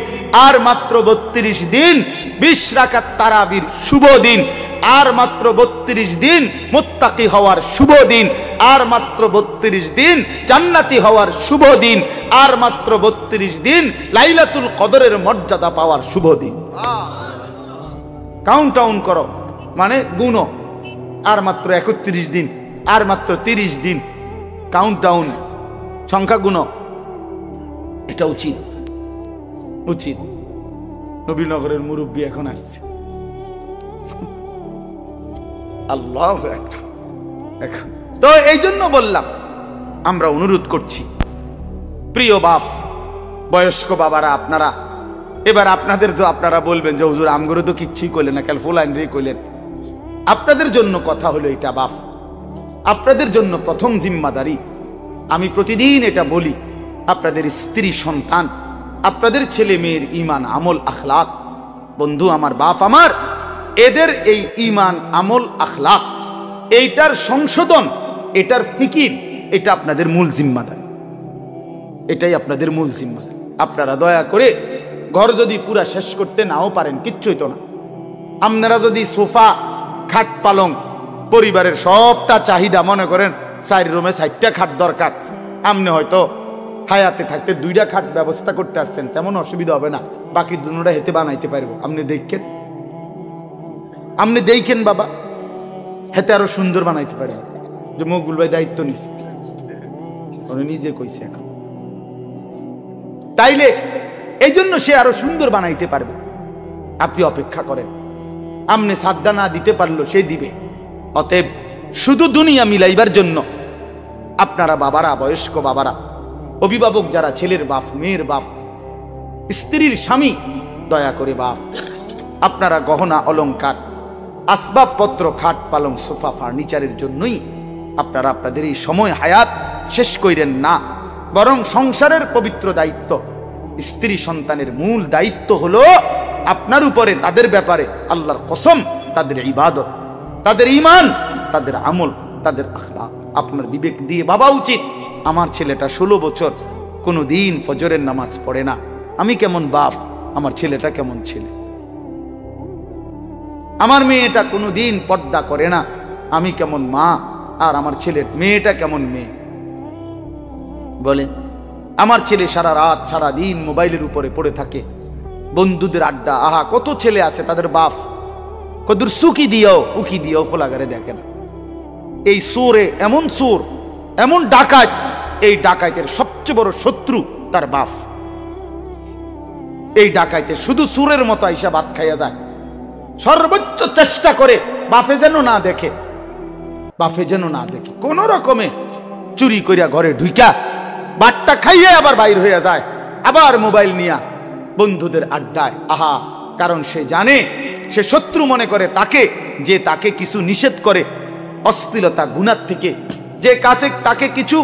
আর মাত্র 32 দিন 20 রাকাত তারাবির শুভ দিন, আর মাত্র 32 দিন মুত্তাকি হওয়ার শুভ দিন, আর মাত্র 32 দিন জান্নাতি হওয়ার শুভ দিন, আর মাত্র 32 দিন লাইলাতুল কদরের মর্যাদা পাওয়ার শুভ দিন। কাউন্ট ডাউন করো, মানে গুনো, আর মাত্র 31 দিন, আর মাত্র 30 দিন, কাউন্ট ডাউন, সংখ্যা গুনো। এটা উচিত নবীনগরের মুরব্বী এখন আসছে, আল্লাহু আকবার। এখন তো এই জন্য বললাম, আমরা অনুরোধ করছি প্রিয় বাপ, বয়স্ক বাবারা, আপনারা এবার আপনারা বলবেন যে হুজুর আমগরে তো কিচ্ছুই কইলেন না, কাল ফুলাইন রে কইলেন। আপনাদের জন্য কথা হলো এটা বাপ, আপনাদের জন্য প্রথম জিম্মাদারি, আমি প্রতিদিন এটা বলি, আপনাদের স্ত্রী সন্তান, আপনাদের ছেলে মেয়ের ঈমান আমল আখলাক, বন্ধু আমার, বাপ আমার, এদের এই ঈমান আমল আখলাক, এইটার সংশোধন, এটার ফিকির, এটা আপনাদের মূল জিম্মাদারি, এটাই আপনাদের মূল জিম্মাদারি। আপনারা দয়া করে ঘর যদি পুরা শেষ করতে নাও পারেন, কিচ্ছুই তো না, আপনারা যদি সোফা, খাট, পালং, পরিবারের সবটা চাহিদা, মনে করেন 4 রুমে 4টা খাট দরকার, আপনি হয়তো হায়াতে থাকতে 2টা খাট ব্যবস্থা করতে পারছেন, তেমন অসুবিধা হবে না, বাকি দুটোটা হেতে বানাইতে পারবো। আপনি দেখেন বাবা, হেতে আরো সুন্দর বানাইতে পারবো, যে মকবুল ভাই দায়িত্ব নিছে, উনি নিজে কইছে এখন, তাইলে এই জন্য সে আরো সুন্দর বানাইতে পারবে। আপনি অপেক্ষা করেন, আপনি সাদ্দা না দিতে পারলো সে দিবে। অতএব শুধু দুনিয়া মিলাইবার জন্য আপনারা বাবারা, বয়স্ক বাবারা, অভিভাবক যারা, ছেলের বাপ, মেয়ের বাপ, স্ত্রীর স্বামী, দয়া করে বাপ আপনারা গহনা অলংকার আসবাবপত্র খাট পালং সোফা ফার্নিচারের জন্যই আপনারা আপনাদের এই সময় হায়াত শেষ কইরেন না, বরং সংসারের পবিত্র দায়িত্ব, স্ত্রী সন্তানের মূল দায়িত্ব হলো আপনার উপরে, তাদের ব্যাপারে আল্লাহর কসম তাদের ইবাদত, তাদের ঈমান, তাদের আমল, তাদের আখলাক আপনার বিবেক দিয়ে ভাবা উচিত। আমার ছেলেটা 16 বছর কোনো দিন ফজরের নামাজ পড়ে না, আমি কেমন বাপ, আমার ছেলেটা কেমন ছেলে। আমার মেয়েটা কোনো দিন পর্দা করে না, আমি কেমন মা, আর আমার ছেলের মেয়েটা কেমন মেয়ে। বলেন, আমার ছেলে সারা রাত সারা দিন মোবাইলের উপরে পড়ে থাকে, বন্ধুদের আড্ডা, আহা কত ছেলে আছে তাদের বাপ কদুর সুকি দিও উকি দিও ফোলাগারে দেখে না। এই সুরে এমন সুর, এমন ডাকাত, এই ডাকাইতের সবচেয়ে বড় শত্রু তার বাপ। এই ডাকাইতে শুধু সুরের মতো আইসা ভাত খাইয়া যায়, সর্বোচ্চ চেষ্টা করে বাপে যেন না দেখে, বাপে যেন না দেখে, কোন রকমে চুরি করিয়া ঘরে ঢুইকা বাটটা খাইয়ে আবার বাইর হইয়া যায়, আবার মোবাইল নিয়া বন্ধুদের আড্ডায়, আহা, কারণ সে জানে, সে শত্রু মনে করে তাকে, যে তাকে কিছু নিষেধ করে অশ্লীলতা গুনাহ থেকে, যে কাছে তাকে কিছু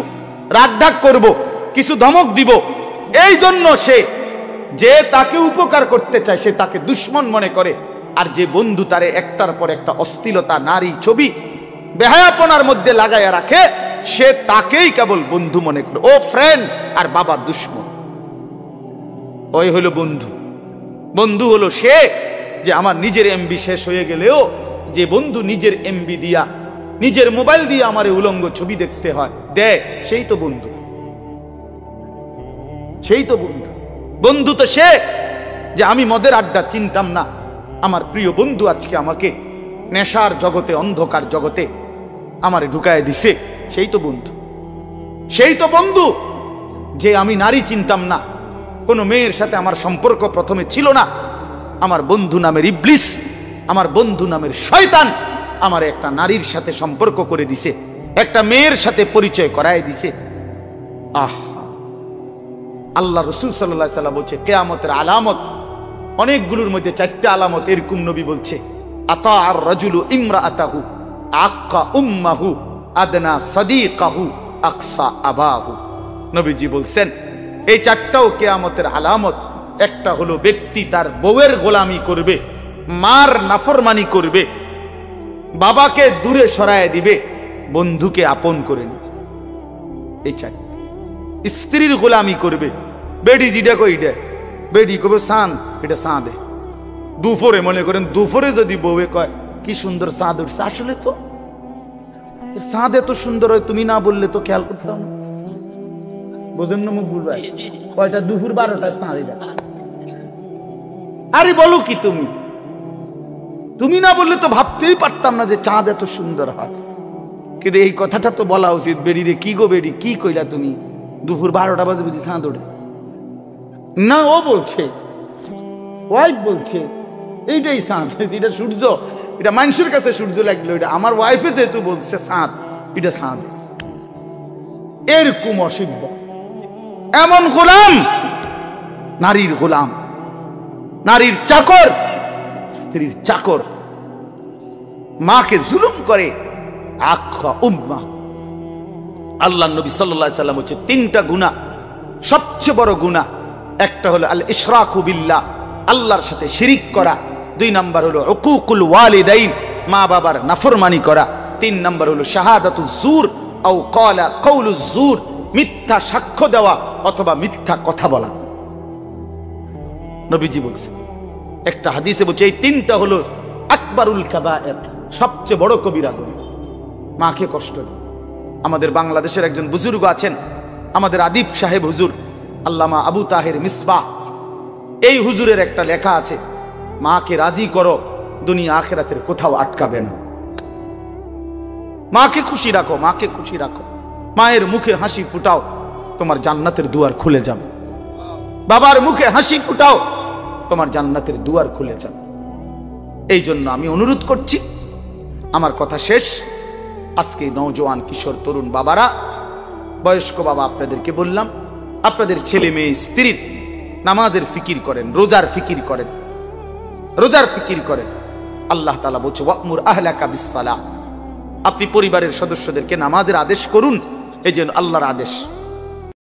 রাগঢাক করব, কিছু ধমক দিব, এই জন্য সে যে তাকে উপকার করতে চায় সে তাকে দুশ্মন মনে করে। আর যে বন্ধু তারে একটার পর একটা অশ্লীলতা, নারী, ছবি, বেহায়াপনার মধ্যে লাগাইয়া রাখে, সে তাকেই কেবল বন্ধু মনে করে, ও ফ্রেন্ড, আর বাবা দুশ্মন। ওই হলো বন্ধু। বন্ধু হলো সে যে আমার নিজের এমবি শেষ হয়ে গেলেও যে বন্ধু নিজের এমবি দিয়া, নিজের মোবাইল দিয়ে আমার উলঙ্গ ছবি দেখতে হয় দেখ, সেই তো বন্ধু, সেই তো বন্ধু। বন্ধু তো সে যে আমি মদের আড্ডা চিনতাম না, আমার প্রিয় বন্ধু আজকে আমাকে নেশার জগতে, অন্ধকার জগতে আমারে ঢুকায় দিছে, সেই তো বন্ধু। সেই তো বন্ধু যে আমি নারী চিনতাম না, কোনো মেয়ের সাথে আমার সম্পর্ক প্রথমে ছিল না, আমার বন্ধু নামের ইবলিস, আমার বন্ধু নামের শয়তান আমার একটা নারীর সাথে সম্পর্ক করে দিছে, একটা মেয়ের সাথে পরিচয় করায় দিছে। আল্লাহ রাসূল সাল্লাল্লাহু আলাইহি ওয়াসাল্লাম বলছে কিয়ামতের আলামত অনেকগুলোর মধ্যে 4টা আলামত এরকম নবী বলছে, আতা আর রাজুলু ইমরাআতাহু আক্কা উম্মাহু আদনা সাদিকাহু আকসা আবাহু। নবীজি বলছেন এই 4টাও কিয়ামতের আলামত। একটা হলো ব্যক্তি তার বউয়ের গোলামি করবে, মার নাফরমানি করবে, বাবাকে দূরে সরায় দিবে, বন্ধুকে আপন করে নিবে। এই 4। স্ত্রীর গোলামি করবে, বেডি জিডা কইডা, বেডি কবে সান, এটা সাঁদে দুপুরে, মনে করেন দুপুরে যদি বউয়ে কয় কি সুন্দর চাঁদ উঠছে, আসলে তো চাঁদ এত সুন্দর হয়, তুমি না বললে তো খেয়াল করতাম না। বোঝেন না মুখ বুঝায় কয়টা, দুপুর 12টায় চাঁদ। আরে বলো কি তুমি, তুমি না বললে তো ভাবতেই পারতাম না যে চাঁদ এত সুন্দর হয়। কিন্তু এই কথাটা তো বলা উচিত, বেডি রে, কি গো বেডি, কি কইলা তুমি, দুপুর 12টা বাজে বুঝি চাঁদ ওঠে না? ও বলছে, ওয়াইফ বলছে এইটাই চাঁদ, এটা সূর্য, এটা মানুষের কাছে সূর্য লাগলো, এটা আমার ওয়াইফে যেহেতু বলছে চাঁদ, এটা চাঁদ। এরকম অসভ্য, এমন গোলাম, নারীর গোলাম, নারীর চাকর, স্ত্রীর চাকর, মাকে জুলুম করে, আখা উম্মা। আল্লাহ নবী সাল্লাল্লাহু আলাইহি ওয়াসাল্লাম হচ্ছে 3টা গুনাহ, সবচেয়ে বড় গুনাহ। একটা হলো আল ইশরাকু বিল্লাহ, আল্লাহর সাথে শিরিক করা। 2 নাম্বার হলো উকুকুল ওয়ালিদাইন, মা বাবার নাফরমানি করা। 3 নাম্বার হলো শাহাদাতুজ জুর আও কাউলুজ জুর, মিথ্যা সাক্ষ্য দেওয়া অথবা মিথ্যা কথা বলা। নবীজি বলছে, একটা হাদিসে বলছে এই 3টা হলো আকবারুল কাবায়ের, সবচেয়ে বড় কবিরা গুনাহ। মাকে কষ্ট দেয়। আমাদের বাংলাদেশের একজন বুজুর্গ আছেন, আমাদের আদিব সাহেব হুজুর, আল্লামা আবু তাহের মিসবাহ। এই হুজুরের একটা লেখা আছে, মাকে রাজি করো, দুনিয়া আখিরাতের কোথাও আটকাবে না। মাকে খুশি রাখো, মাকে খুশি রাখো, মায়ের মুখে হাসি ফুটাও, তোমার জান্নাতের দুয়ার খুলে যাবে। বাবার মুখে হাসি ফুটাও, তোমার জান্নাতের দুয়ার খুলে যাবে। এই জন্য আমি অনুরোধ করছি, আমার কথা শেষ। আজকে নওজোয়ান কিশোর তরুণ বাবারা, বয়স্ক বাবা, আপনাদেরকে বললাম, আপনাদের ছেলে মেয়ে স্ত্রীর নামাজের ফিকির করেন, রোজার ফিকির করেন, রোজার ফিকির করেন। আল্লাহ তাআলা বলছে ওয়া'মুর আহলাকা বিস-সালাহ, আপনি পরিবারের সদস্যদেরকে নামাজের আদেশ করুন। এই যে আল্লাহর আদেশ।